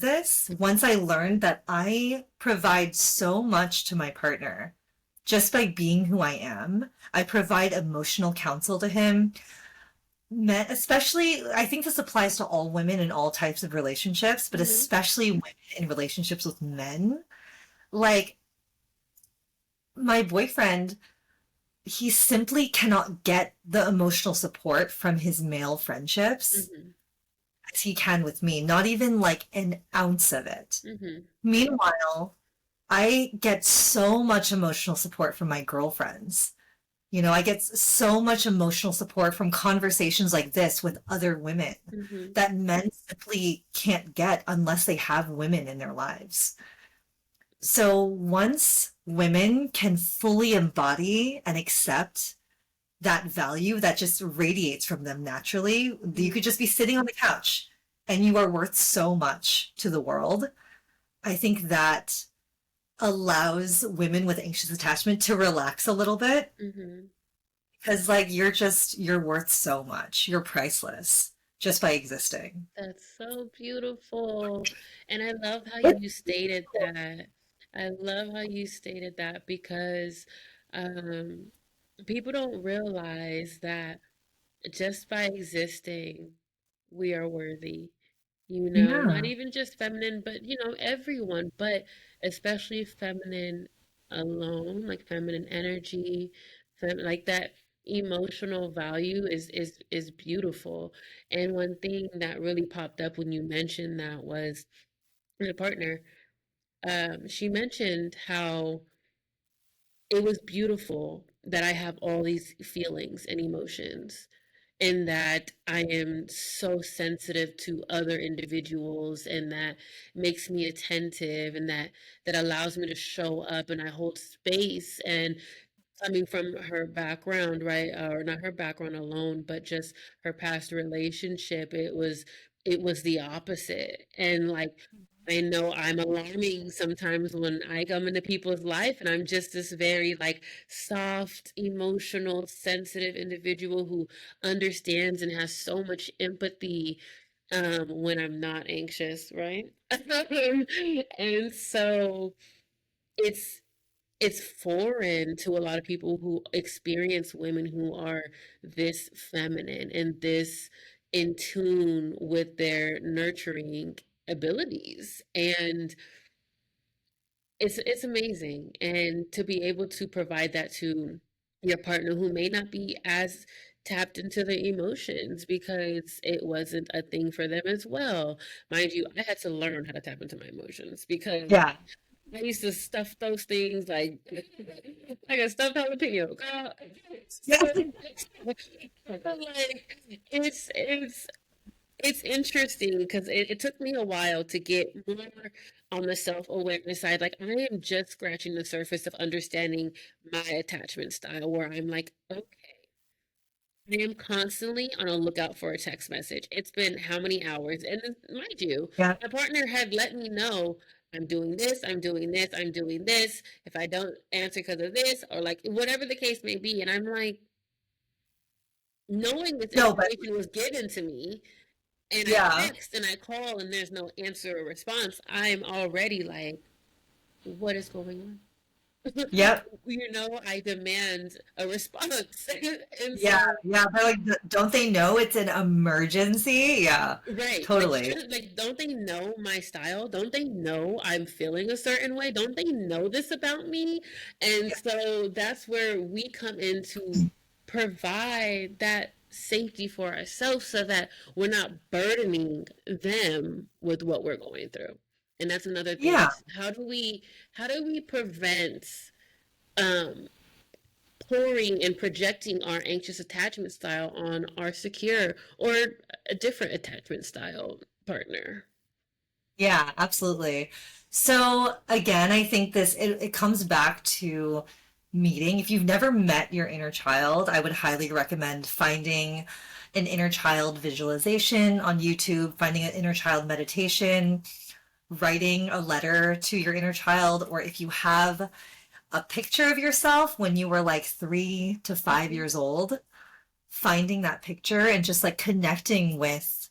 that I provide so much to my partner just by being who I am, I provide emotional counsel to him. Men, especially, I think this applies to all women in all types of relationships, but Mm-hmm. especially women in relationships with men. Like my boyfriend, he simply cannot get the emotional support from his male friendships Mm-hmm. as he can with me, not even like an ounce of it. Mm-hmm. Meanwhile, I get so much emotional support from my girlfriends. You know, I get so much emotional support from conversations like this with other women Mm-hmm. that men simply can't get unless they have women in their lives. So once women can fully embody and accept that value that just radiates from them naturally, you could just be sitting on the couch and you are worth so much to the world. I think that allows women with anxious attachment to relax a little bit Mm-hmm. because like you're worth so much. You're priceless just by existing. That's so beautiful. And I love how It's you stated that. I love how you stated that because um, people don't realize that just by existing, we are worthy. You know, not yeah. even just feminine, but you know, everyone, but especially feminine alone, like feminine energy, like that emotional value is beautiful. And one thing that really popped up when you mentioned that was your partner. She mentioned how it was beautiful that I have all these feelings and emotions and that I am so sensitive to other individuals and that makes me attentive and that allows me to show up and I hold space and coming from her background, right? Or not her background alone, but just her past relationship, it was the opposite. And like I know I'm alarming sometimes when I come into people's life and I'm just this very like soft, emotional, sensitive individual who understands and has so much empathy when I'm not anxious, right? And so it's it's foreign to a lot of people who experience women who are this feminine and this in tune with their nurturing abilities. And it's amazing. And to be able to provide that to your partner who may not be as tapped into the emotions because it wasn't a thing for them as well. Mind you, I had to learn how to tap into my emotions because Yeah. I used to stuff those things like a stuffed jalapeno. Girl, Yeah. like it's interesting because it took me a while to get more on the self-awareness side. Like I am just scratching the surface of understanding my attachment style where I'm like, okay, I am constantly on a lookout for a text message. It's been how many hours? And then, mind you, Yeah. my partner had let me know I'm doing this, I'm doing this, I'm doing this. If I don't answer because of this, or like whatever the case may be. And I'm like, knowing this No, but information was given to me, and I yeah. text and I call and there's no answer or response, I'm already like, what is going on? Yep. I demand a response. And Yeah. so, Yeah. They're like, don't they know it's an emergency? Yeah. right, like, Totally. should, like, don't they know my style? Don't they know I'm feeling a certain way? Don't they know this about me? And so that's where we come in to provide that safety for ourselves so that we're not burdening them with what we're going through. And that's another thing Yeah. is how do we prevent um pouring and projecting our anxious attachment style on our secure or a different attachment style partner. Yeah, absolutely. So again, I think it comes back to meeting. If you've never met your inner child, I would highly recommend finding an inner child visualization on YouTube, finding an inner child meditation, writing a letter to your inner child, or if you have a picture of yourself when you were like 3 to 5 years old, finding that picture and just like connecting with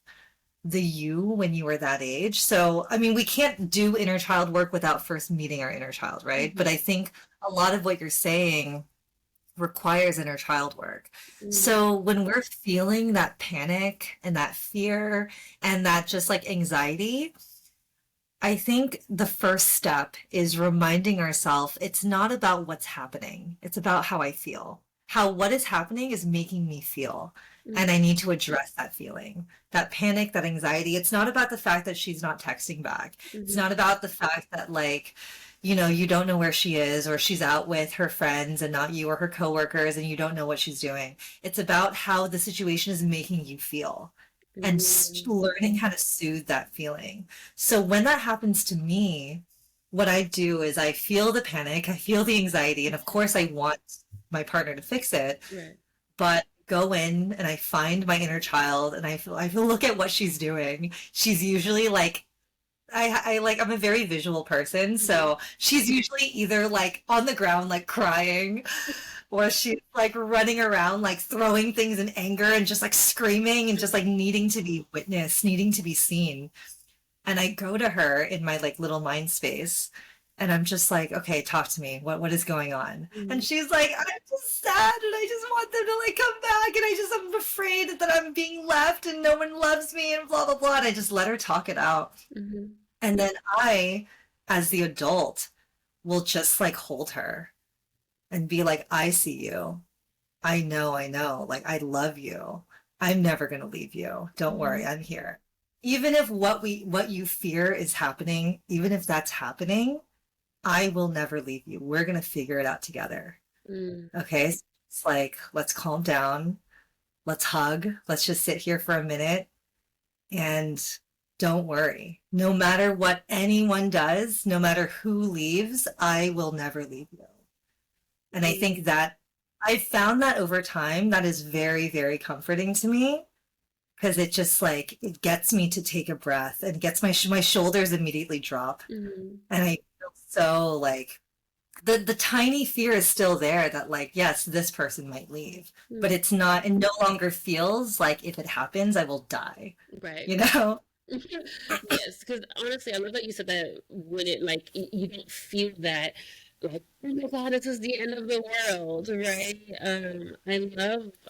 the you when you were that age. So, I mean, we can't do inner child work without first meeting our inner child, right? But Mm-hmm. I think a lot of what you're saying requires inner child work. Mm-hmm. So, when we're feeling that panic and that fear and that just like anxiety, I think the first step is reminding ourselves it's not about what's happening. It's about how I feel. How what is happening is making me feel. And I need to address that feeling, that panic, that anxiety. It's not about the fact that she's not texting back. It's Mm-hmm. not about the fact that, like, you don't know where she is or she's out with her friends and not you or her coworkers and you don't know what she's doing. It's about how the situation is making you feel and Mm-hmm. learning how to soothe that feeling. So when that happens to me, what I do is I feel the panic, I feel the anxiety, and of course I want my partner to fix it, Right. but go in and I find my inner child and I feel look at what she's doing. She's usually like I'm a very visual person, Mm-hmm. so she's usually either like on the ground like crying or she's like running around like throwing things in anger and just like screaming and just like needing to be witnessed, needing to be seen. And I go to her in my like little mind space and I'm just like, okay, talk to me. What is going on? And Mm-hmm. she's like, I'm just sad and I just want them to like come back and I'm afraid that I'm being left and no one loves me and blah blah blah. And I just let her talk it out. Mm-hmm. And then I, as the adult, will just like hold her and be like, I see you. I know. Like, I love you. I'm never going to leave you. Don't Mm-hmm. worry, I'm here. Even if what you fear is happening, even if that's happening, I will never leave you. We're going to figure it out together. Mm-hmm. Okay? So it's like, let's calm down. Let's hug. Let's just sit here for a minute and don't worry. No matter what anyone does, no matter who leaves, I will never leave you. And I think that I found that over time, that is very, very comforting to me because it just like it gets me to take a breath and gets my shoulders immediately drop. Mm-hmm. And I feel so like the tiny fear is still there that like, yes, this person might leave, but Mm-hmm. it's not, it no longer feels like if it happens, I will die, Right. you know? Yes, because honestly, I love that you said that when it like you don't feel that like oh my God, this is the end of the world, right?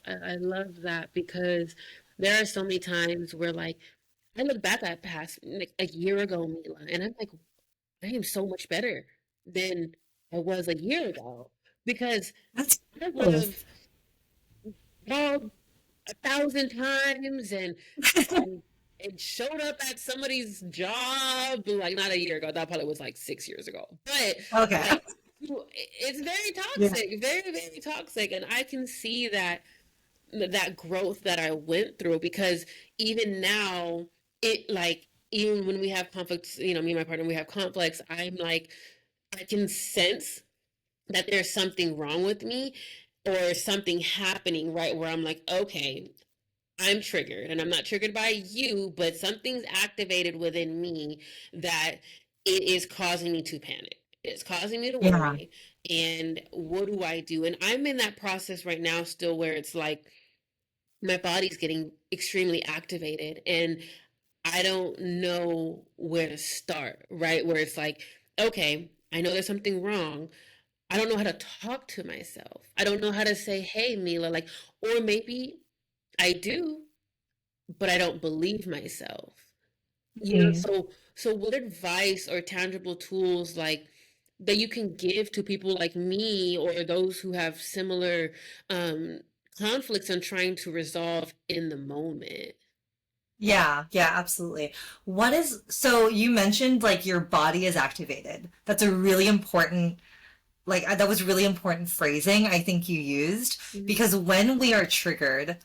I love that because there are so many times where like I look back at past like a year ago, Mila, and I'm like, I am so much better than I was a year ago because That's I would cool. have called 1,000 times and it showed up at somebody's job like not a year ago. That probably was like 6 years ago. But Okay. like it's very Yeah. toxic, very, very toxic. And I can see that growth that I went through because even now, it like even when we have conflicts, me and my partner, we have conflicts, I'm like, I can sense that there's something wrong with me or something happening, right? Where I'm like, okay, I'm triggered and I'm not triggered by you, but something's activated within me that it is causing me to panic. It's causing me to Yeah. worry. And what do I do? And I'm in that process right now still where it's like my body's getting extremely activated and I don't know where to start, right? Where it's like, okay, I know there's something wrong. I don't know how to talk to myself. I don't know how to say, hey, Meela, like, or maybe I do, but I don't believe myself. Mhm. So what advice or tangible tools like that you can give to people like me or those who have similar um conflicts and trying to resolve in the moment? Yeah, yeah, absolutely. So you mentioned like your body is activated. That's a really important, that was really important phrasing I think you used, Mhm. because when we are triggered,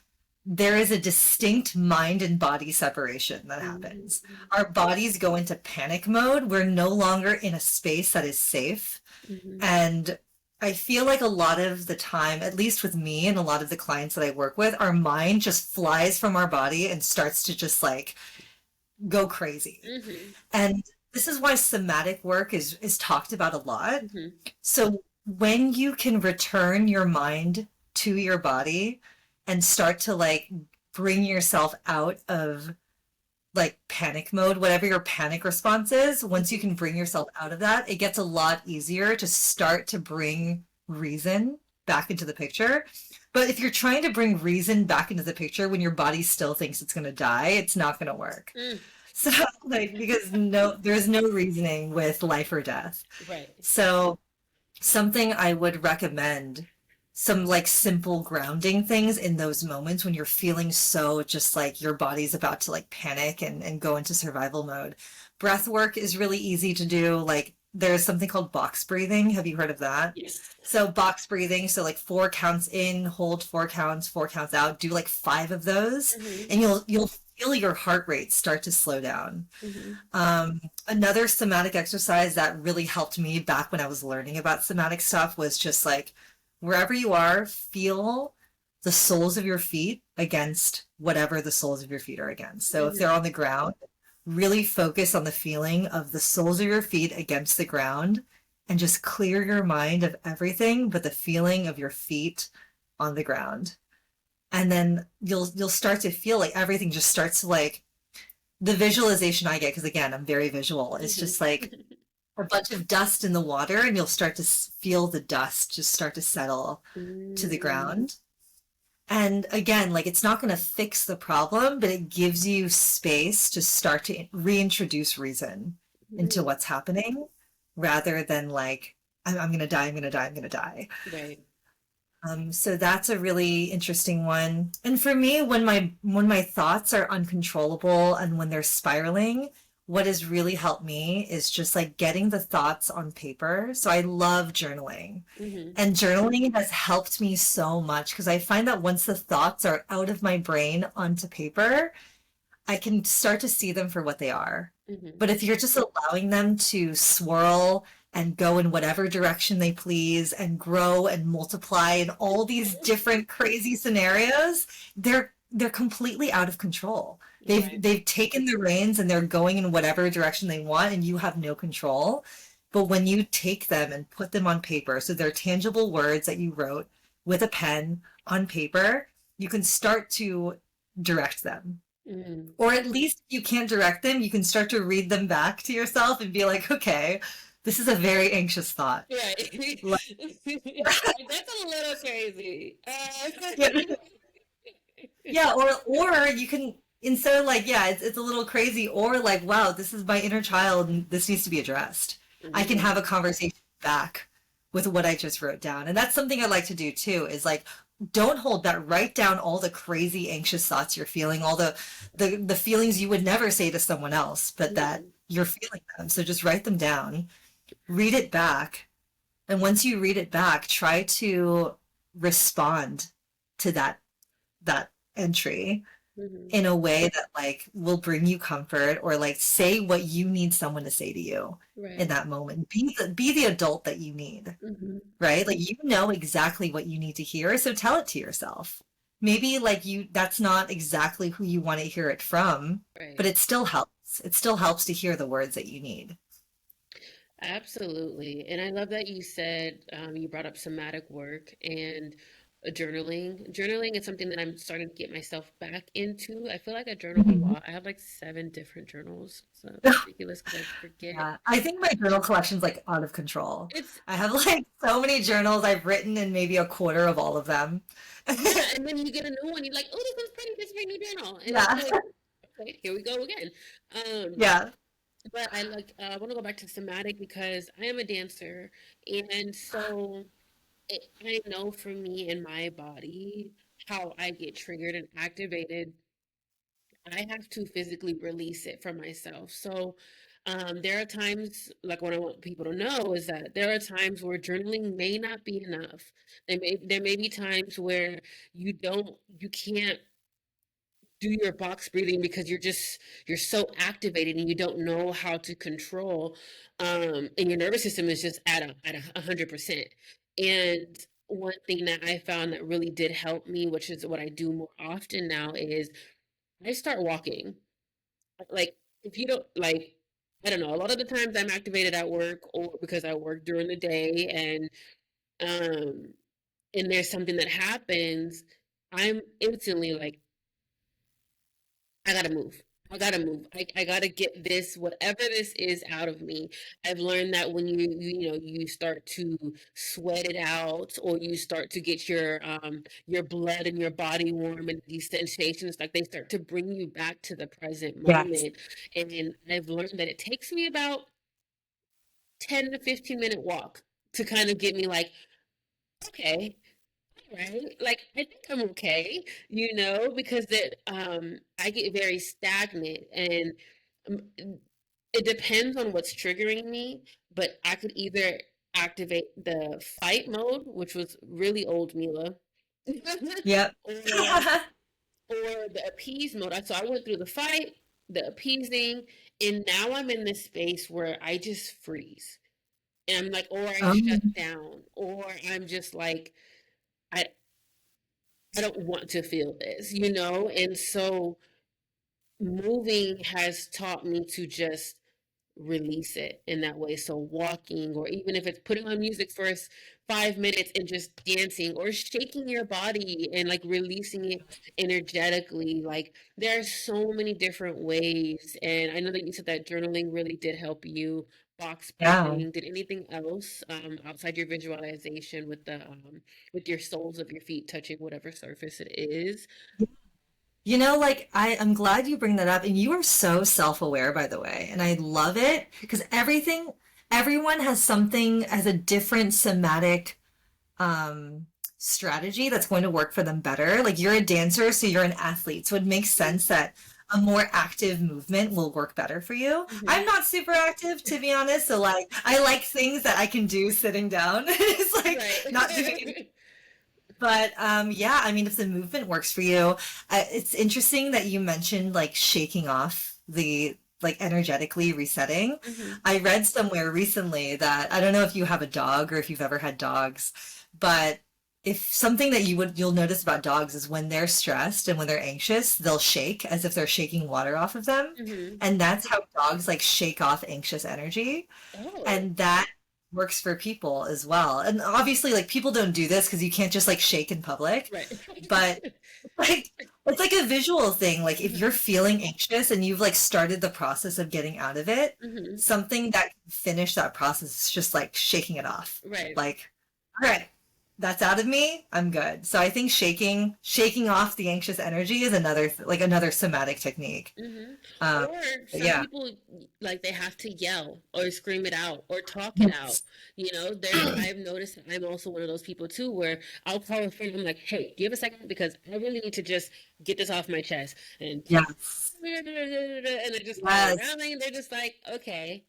there is a distinct mind and body separation that happens. Mhm. Our bodies go into panic mode. We're no longer in a space that is safe. Mhm. And I feel like a lot of the time, at least with me and a lot of the clients that I work with, our mind just flies from our body and starts to just like go crazy. Mhm. And this is why somatic work is talked about a lot. Mhm. So when you can return your mind to your body and start to like bring yourself out of like panic mode, whatever your panic response is, once you Mhm. can bring yourself out of that, it gets a lot easier to start to bring reason back into the picture. But if you're trying to bring reason back into the picture when your body still thinks it's going to die, it's not going to work. Mm. So, like, because there's no reasoning with life or death. Right. So, something I would recommend, some like simple grounding things in those moments when you're feeling so just like your body's about to like panic and go into survival mode. Breath work is really easy to do. Like there's something called box breathing. Have you heard of that? Yes. So box breathing, so like 4 counts in, hold 4 counts, 4 counts out, do like 5 of those, Mhm. and you'll feel your heart rate start to slow down. Mhm. Another somatic exercise that really helped me back when I was learning about somatic stuff was just like wherever you are, feel the soles of your feet against whatever the soles of your feet are against. So if they're Mhm. on the ground, really focus on the feeling of the soles of your feet against the ground and just clear your mind of everything but the feeling of your feet on the ground. And then you'll start to feel like everything just starts to like the visualization I get, because again, I'm very visual, it's Mhm. just like a bunch of dust in the water, and you'll start to feel the dust just start to settle to the Mm. ground. And again, like it's not going to fix the problem, but it gives you space to start to reintroduce reason into Mhm. what's happening rather than like, I'm going to die, I'm going to die, I'm going to die. Right. So that's a really interesting one. And for me, when my thoughts are uncontrollable and when they're spiraling, what has really helped me is just like getting the thoughts on paper. So I love journaling. Mhm. And journaling has helped me so much because I find that once the thoughts are out of my brain onto paper, I can start to see them for what they are. Mhm. But if you're just allowing them to swirl and go in whatever direction they please and grow and multiply in all these different crazy scenarios, they're completely out of control. They've Right. they've taken the reins and they're going in whatever direction they want and you have no control. But when you take them and put them on paper, so they're tangible words that you wrote with a pen on paper, you can start to direct them. Mhm. Or at least if you can't direct them, you can start to read them back to yourself and be like, okay, this is a very anxious thought. Right. Like, Like, that's a little crazy. yeah, yeah, or you can instead of like, yeah, it's a little crazy, or like, wow, this is my inner child and this needs to be addressed. I can have Right. a conversation back with what I just wrote down. And that's something I like to do too, is like don't hold that. Write down all the crazy anxious thoughts you're feeling, all the feelings you would never say to someone else, but that Mhm. you're feeling them. So just write them down, read it back, and once you read it back, try to respond to that entry Mhm. in a way that like will bring you comfort, or like say what you need someone to say to you in Right. that moment. Be the adult that you need, Mhm. right? Like you know exactly what you need to hear, so tell it to yourself. Maybe like that's not exactly who you want to hear it from, but Right. it still helps. It still helps to hear the words that you need. Absolutely. And I love that you said you brought up somatic work and journaling. Journaling is something that I'm starting to get myself back into. I feel like I journal a Mhm. lot. I have like 7 different journals. So ridiculous because I forget. Yeah, I think my journal collection's like out of control. It's, I have like so many journals. I've written in maybe a quarter of all of them. yeah. And then you get a new one. You're like, oh, this one's pretty. This is my new journal. And it's Yeah. like, okay, here we go again. Um, Yeah. but I want to go back to somatic because I am a dancer. And so I know for me and my body how I get triggered and activated. I have to physically release it from myself. So there are times, like what I want people to know is that there are times where journaling may not be enough. There may be times where you can't do your box breathing because you're so activated and you don't know how to control, and your nervous system is just at 100%. And one thing that I found that really did help me, which is what I do more often now, is I start walking. Like, if you don't like, I don't know, a lot of the times I'm activated at work or because I work during the day, um and there's something that happens, I'm instantly like, I gotta move. I gotta move. I gotta get this, whatever this is, out of me. I've learned that when you start to sweat it out, or you start to get your blood and your body warm, and these sensations, like, they start to bring you back to the present Yes. moment. And I've learned that it takes me about 10 to 15 minute walk to kind of get me like, okay, right? Like, I think I'm okay, because I get very stagnant, and um, it depends on what's triggering me, but I could either activate the fight mode, which was really old Mila, Yep. or the appease mode. So I went through the fight, the appeasing, and now I'm in this space where I just freeze. And I'm like, or I shut Um, down, or I'm just like, I I don't want to feel this. And so moving has taught me to just release it in that way. So walking, or even if it's putting on music for 5 minutes and just dancing or shaking your body and like releasing it energetically. Like, there are so many different ways. And I know that you said that journaling really did help you. Box yeah. breathing. Did anything else outside your visualization with the with your soles of your feet touching whatever surface it is? Like I'm glad you bring that up, and you are so self-aware, by the way, and I love it because everyone has something as a different somatic um strategy that's going to work for them better. Like you're a dancer, so you're an athlete, so it makes sense that a more active movement will work better for you. Mm-hmm. I'm not super active, to be honest, so like I like things that I can do sitting down. It's like not doing, Right. but yeah, I mean, if the movement works for you, it's interesting that you mentioned like shaking off the like energetically resetting. Hmm. I read somewhere recently that I don't know if you have a dog or if you've ever had dogs, but if something that you'll notice about dogs is when they're stressed and when they're anxious, they'll shake as if they're shaking water off of them. Hmm. And that's how dogs like shake off anxious energy, Oh, and that works for people as well. And obviously, like people don't do this because you can't just like shake in public, right. but like it's like a visual thing. Like if you're Hmm. feeling anxious and you've like started the process of getting out of it, Hmm. something that can finish that process is just like shaking it off. Right. Like, all right, that's out of me, I'm good. So I think shaking off the anxious energy is another somatic technique. Hmm. Um, Or but some yeah. people like they have to yell or scream it out or talk it out. Yes. You know, I've noticed that I'm also one of those people too where I'll call a friend. I'm like, hey, give a second because I really need to just get this off my chest. And Yes. and I just start Yes. rambling. They're just like, okay,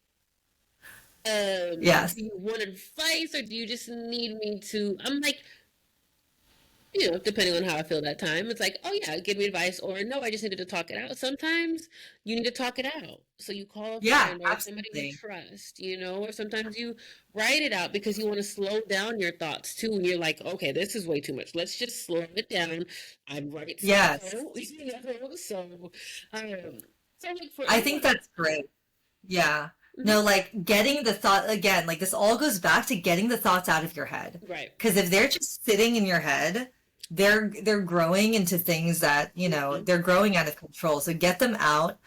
Yes. do you want advice or do you just need me to? I'm like, depending on how I feel that time, it's like, oh yeah, give me advice, or no, I just needed to talk it out. Sometimes you need to talk it out. So you call a Yeah, friend or somebody you absolutely. trust, or sometimes you write it out because you want to slow down your thoughts too. And you're like, okay, this is way too much. Let's just slow it down. I'm right Yes. slow, um, so like for I think anyone, that's great. Yeah. mhm, No, like getting the thought again, like this all goes back to getting the thoughts out of your head. right. Because if they're just sitting in your head, they're growing into things that, Hmm. they're growing out of control. So get them out,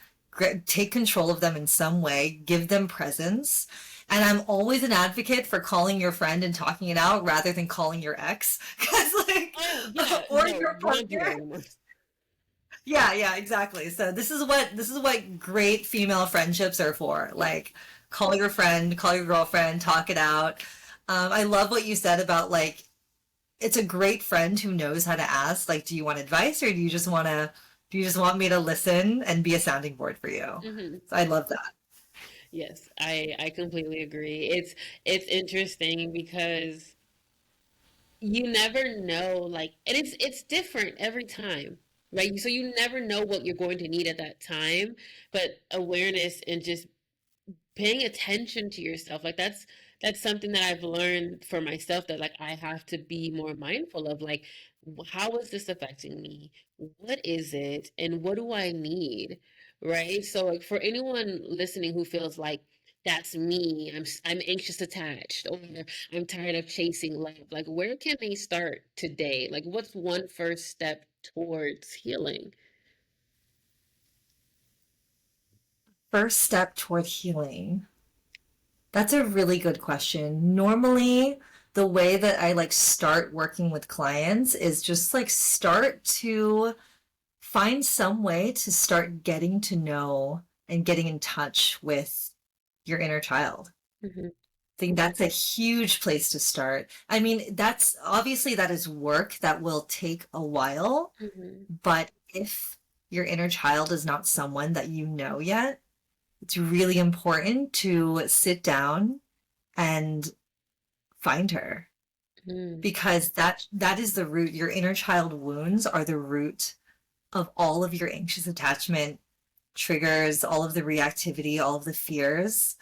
take control of them in some way, give them presence. And I'm always an advocate for calling your friend and talking it out rather than calling your ex. Because like, Oh yeah, or no, your we don't do that partner. anymore. Yeah, yeah, exactly. So this is what great female friendships are for. Like, call your friend, call your girlfriend, talk it out. I love what you said about like it's a great friend who knows how to ask. Like, do you want advice or do you just want me to listen and be a sounding board for you? Hmm. So I love that. Yes, I completely agree. It's interesting because you never know, like, and it's different every time, right? So you never know what you're going to need at that time, but awareness and just paying attention to yourself, like that's something that I've learned for myself, that like I have to be more mindful of, like, how is this affecting me? What is it? And what do I need? Right? So like for anyone listening who feels like that's me, I'm anxious attached, or I'm tired of chasing love, like where can they start today? Like what's one first step towards healing? First step toward healing. That's a really good question. Normally, the way that I like start working with clients is just like start to find some way to start getting to know and getting in touch with your inner child. Hmm. I think that's a huge place to start. I mean, that's obviously that is work that will take a while, Hmm. but if your inner child is not someone that you know yet, it's really important to sit down and find her Hmm. because that is the root. Your inner child wounds are the root of all of your anxious attachment triggers, all of the reactivity, all of the fears.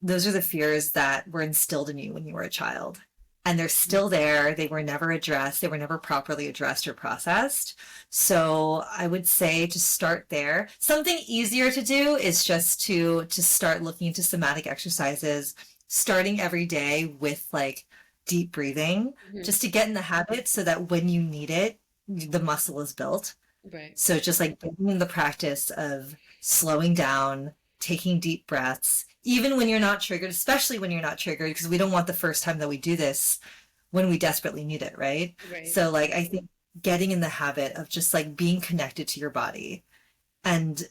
Those are the fears that were instilled in you when you were a child. And they're still there. They were never addressed. They were never properly addressed or processed. So I would say to start there. Something easier to do is just to start looking into somatic exercises, starting every day with like deep breathing, Hmm. just to get in the habit so that when you need it, the muscle is built. Right. So just like getting in the practice of slowing down, taking deep breaths, even when you're not triggered, especially when you're not triggered, because we don't want the first time that we do this when we desperately need it, right? Right. So like I think getting in the habit of just like being connected to your body. And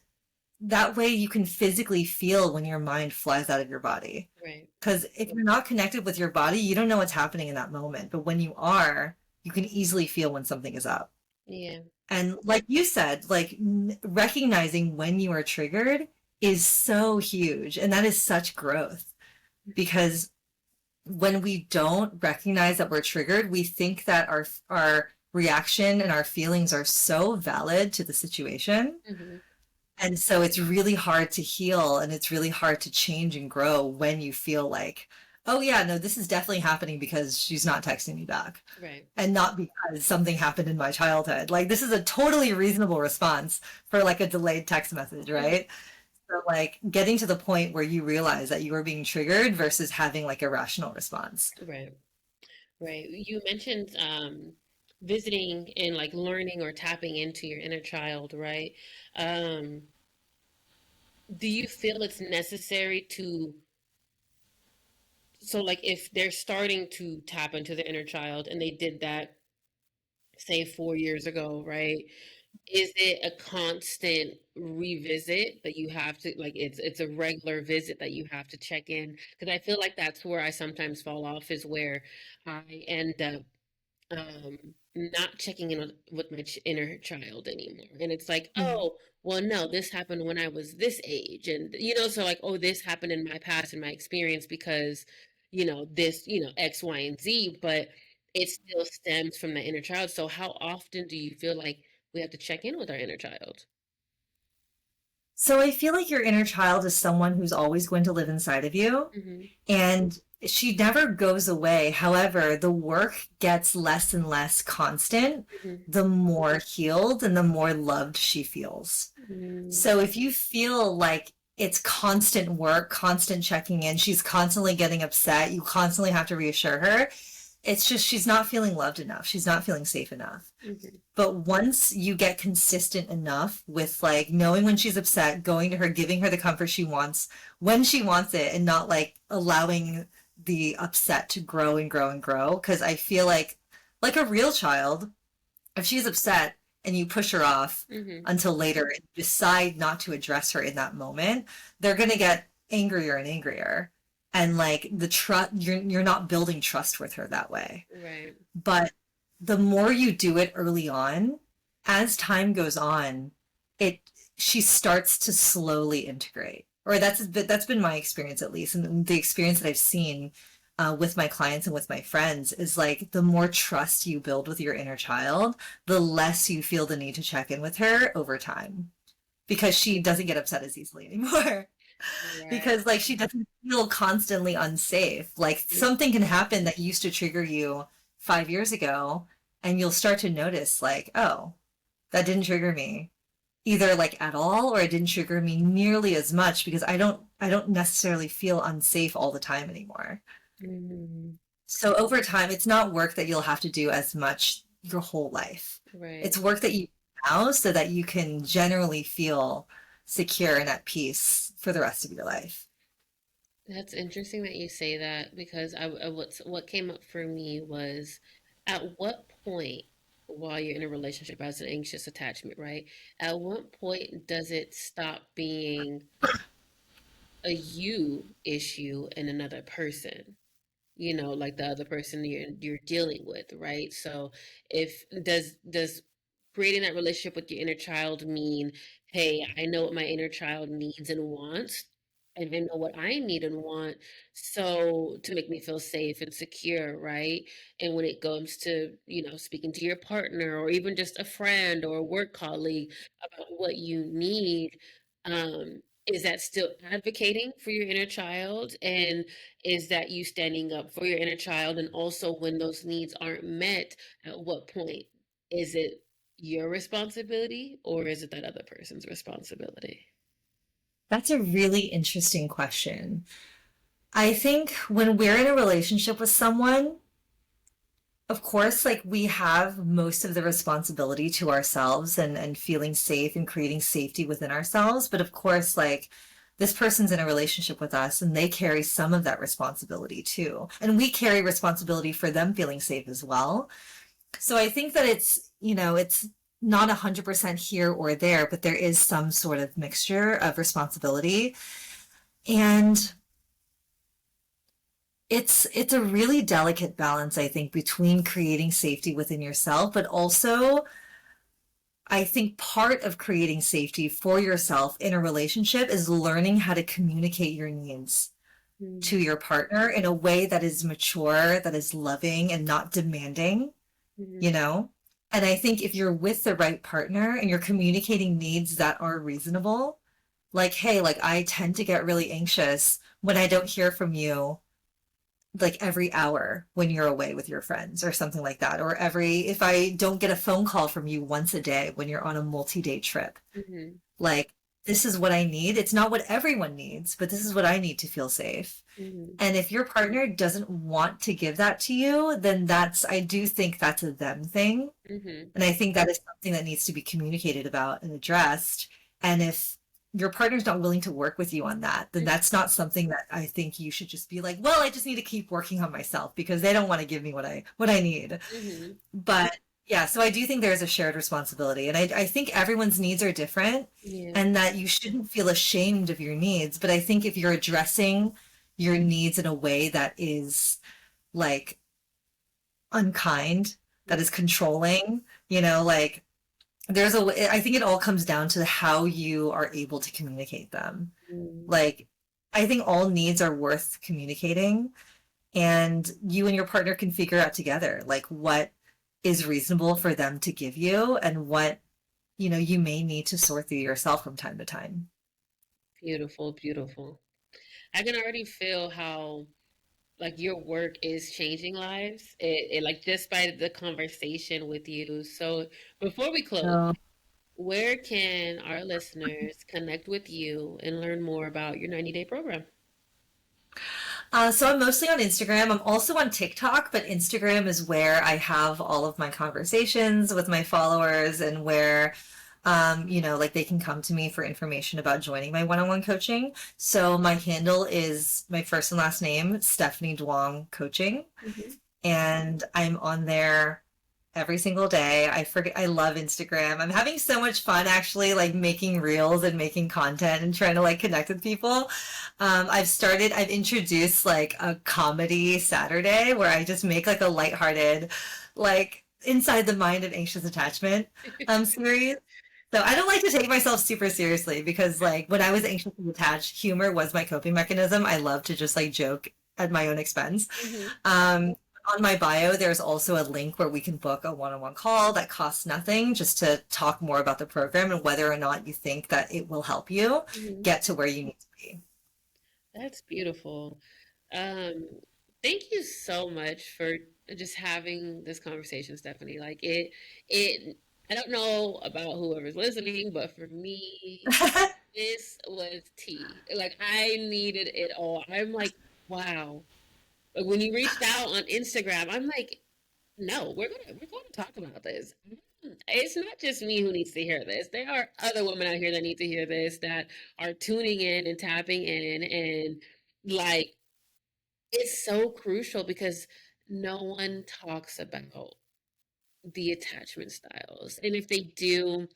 that way you can physically feel when your mind flies out of your body. Right. Because if you're not connected with your body, you don't know what's happening in that moment. But when you are, you can easily feel when something is up. Yeah. And like you said, like recognizing when you are triggered is so huge. And that is such growth because when we don't recognize that we're triggered, we think that our reaction and our feelings are so valid to the situation. Hmm. And so it's really hard to heal and it's really hard to change and grow when you feel like, oh yeah, no, this is definitely happening because she's not texting me back Right. and not because something happened in my childhood. Like this is a totally reasonable response for like a delayed text message, Hmm. right? So like getting to the point where you realize that you are being triggered versus having like a rational response. Right. Right. You mentioned visiting and like learning or tapping into your inner child, right? Um, do you feel it's necessary to So like if they're starting to tap into the inner child and they did that say 4 years ago, right? Is it a constant revisit that you have to like it's a regular visit that you have to check in? Because I feel like that's where I sometimes fall off is where I end up um not checking in with my inner child anymore, and it's like, Mhm. oh well, no, this happened when I was this age, and so like, oh, this happened in my past, in my experience, because this, X, Y, and Z, but it still stems from the inner child. So how often do you feel like we have to check in with our inner child? So I feel like your inner child is someone who's always going to live inside of you, Hmm. and she never goes away. However, the work gets less and less constant Hmm. the more healed and the more loved she feels. Hmm. So if you feel like it's constant work, constant checking in, she's constantly getting upset, you constantly have to reassure her, it's just she's not feeling loved enough. She's not feeling safe enough. Hmm. But once you get consistent enough with like knowing when she's upset, going to her, giving her the comfort she wants when she wants it, and not like allowing the upset to grow and grow and grow. Because I feel like a real child, if she's upset and you push her off Hmm. until later and decide not to address her in that moment, they're gonna get angrier and angrier. And like the trust, you're not building trust with her that way. Right. But the more you do it early on, as time goes on, it she starts to slowly integrate. Or that's been my experience at least, and the experience that I've seen with my clients and with my friends is like the more trust you build with your inner child, the less you feel the need to check in with her over time because she doesn't get upset as easily anymore. Right. Because like she doesn't feel constantly unsafe. Like something can happen that used to trigger you 5 years ago, and you'll start to notice like, oh, that didn't trigger me either like at all, or it didn't trigger me nearly as much because I don't necessarily feel unsafe all the time anymore. Hmm. So over time, it's not work that you'll have to do as much your whole life. Right. It's work that you do now so that you can generally feel secure and at peace for the rest of your life. That's interesting that you say that because what came up for me was at what point while you're in a relationship as an anxious attachment, right? At what point does it stop being a you issue and another person? Like the other person you're dealing with, right? So if does creating that relationship with your inner child mean, hey, I know what my inner child needs and wants, and I know what I need and want, so to make me feel safe and secure, right? And when it comes to, speaking to your partner or even just a friend or a work colleague about what you need, is that still advocating for your inner child? And is that you standing up for your inner child? And also, when those needs aren't met, at what point is it your responsibility or is it that other person's responsibility? That's a really interesting question. I think when we're in a relationship with someone, of course, like we have most of the responsibility to ourselves and feeling safe and creating safety within ourselves. But of course, like this person's in a relationship with us and they carry some of that responsibility too. And we carry responsibility for them feeling safe as well. So I think that it's not 100% here or there, but there is some sort of mixture of responsibility. And it's a really delicate balance, I think, between creating safety within yourself, but also I think part of creating safety for yourself in a relationship is learning how to communicate your needs to your partner in a way that is mature, that is loving and not demanding, you Mm-hmm. know? And I think if you're with the right partner and you're communicating needs that are reasonable, like, hey, like I tend to get really anxious when I don't hear from you like every hour when you're away with your friends or something like that, or if I don't get a phone call from you once a day when you're on a multi-day trip, Mm-hmm. like this is what I need. It's not what everyone needs, but this is what I need to feel safe. Mm-hmm. And if your partner doesn't want to give that to you, then I do think that's a them thing. Mm-hmm. And I think that is something that needs to be communicated about and addressed. And if your partner's not willing to work with you on that, then that's not something that I think you should just be like, well, I just need to keep working on myself because they don't want to give me what I need. Mm-hmm. But yeah, so I do think there's a shared responsibility. And I think everyone's needs are different Yeah. and that you shouldn't feel ashamed of your needs. But I think if you're addressing your needs in a way that is like unkind, that is controlling, like there's a way, I think it all comes down to how you are able to communicate them. Mm. Like, I think all needs are worth communicating, and you and your partner can figure out together, like, what is reasonable for them to give you and what, you may need to sort through yourself from time to time. Beautiful, beautiful. I can already feel how like your work is changing lives. Like just by the conversation with you. So before we close, So, where can our listeners connect with you and learn more about your 90-day program? so I'm mostly on Instagram. I'm also on TikTok, but Instagram is where I have all of my conversations with my followers and where, like they can come to me for information about joining my one-on-one coaching. So my handle is my first and last name, Stephanie Duong Coaching. Hmm. And I'm on there every single day. I love Instagram. I'm having so much fun actually, like making reels and making content and trying to like connect with people. I've introduced like a comedy Saturday where I just make like a lighthearted, like inside the mind of anxious attachment series. So I don't like to take myself super seriously because like when I was anxiously attached, humor was my coping mechanism. I love to just like joke at my own expense. Hmm. Um, on my bio, there's also a link where we can book a one-on-one call that costs nothing just to talk more about the program and whether or not you think that it will help you Hmm. get to where you need to be. That's beautiful. Um, Thank you so much for just having this conversation, Stephanie. I don't know about whoever's listening, but for me, this was tea. Like I needed it all. I'm like, wow. Like when you reached out on Instagram, I'm like, no, we're going to talk about this. It's not just me who needs to hear this. There are other women out here that need to hear this that are tuning in and tapping in and like it's so crucial because no one talks about the attachment styles. And if they do,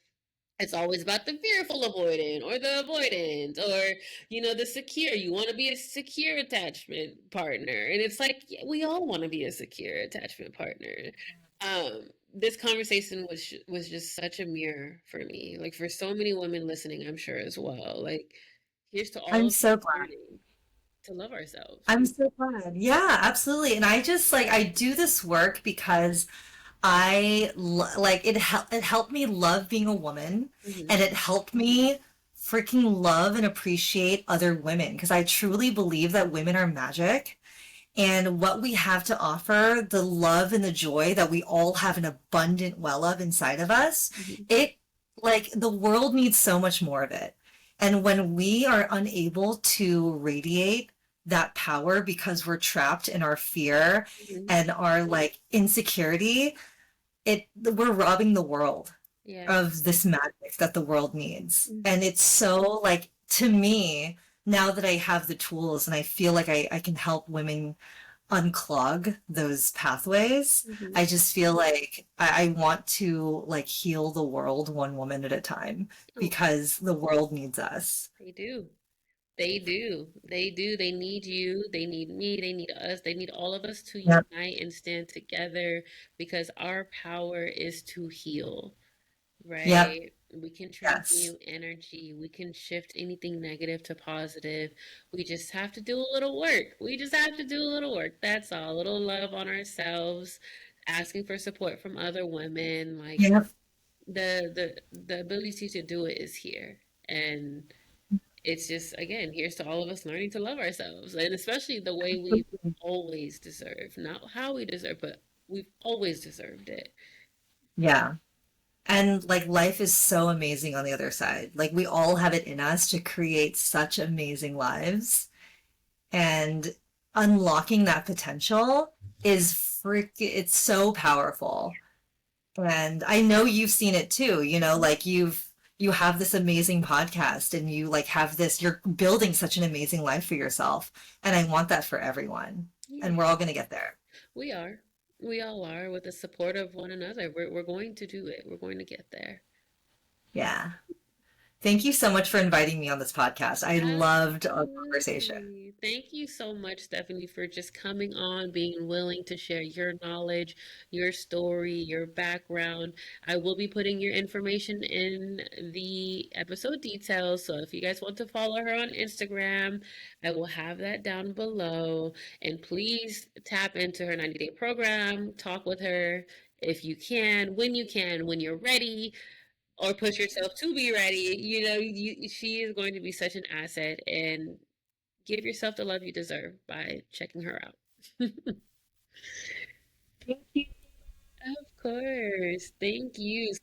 it's always about the fearful avoidant or the avoidant or the secure. You want to be a secure attachment partner, and it's like yeah, we all want to be a secure attachment partner. This conversation was just such a mirror for me, like for so many women listening, I'm sure as well. Like here's to all I'm of us so glad. learning to love ourselves. I'm so glad. Yeah, absolutely. And I just like I do this work because like it helped me love being a woman, Hmm. and it helped me freaking love and appreciate other women because I truly believe that women are magic, and what we have to offer, the love and the joy that we all have an abundant well of inside of us, Hmm. it like the world needs so much more of it. And when we are unable to radiate that power because we're trapped in our fear Hmm. and our like insecurity, we're robbing the world Yeah. of this magic that the world needs. Hmm. And it's so like to me, now that I have the tools and I feel like I can help women unclog those pathways, Hmm. I just feel like I want to like heal the world one woman at a time Oh, because the world needs us. they do. They do. They do. They need you. They need me. They need us. They need all of us to Yep. unite and stand together because our power is to heal, Yep. right? We can Yes. transmute energy. We can shift anything negative to positive. We just have to do a little work. We just have to do a little work. That's all. A little love on ourselves, asking for support from other women. Like Yep. the ability to do it is here. And it's just again here's to all of us learning to love ourselves and especially the way we always deserve, not how we deserve, but we've always deserved it. Yeah. And like life is so amazing on the other side. Like we all have it in us to create such amazing lives. And unlocking that potential is it's so powerful. And I know you've seen it too, like you have this amazing podcast and you like have this, you're building such an amazing life for yourself. And I want that for everyone. Yeah, And we're all going to get there. we are. We all are with the support of one another. We're going to do it. We're going to get there. Yeah. Thank you so much for inviting me on this podcast. I loved our conversation. Absolutely. Thank you so much, Stephanie, for just coming on, being willing to share your knowledge, your story, your background. I will be putting your information in the episode details. So if you guys want to follow her on Instagram, I will have that down below. And please tap into her 90-day program, talk with her if you can, when you're ready, or push yourself to be ready. She is going to be such an asset, and give yourself the love you deserve by checking her out. Thank you. Of course. Thank you.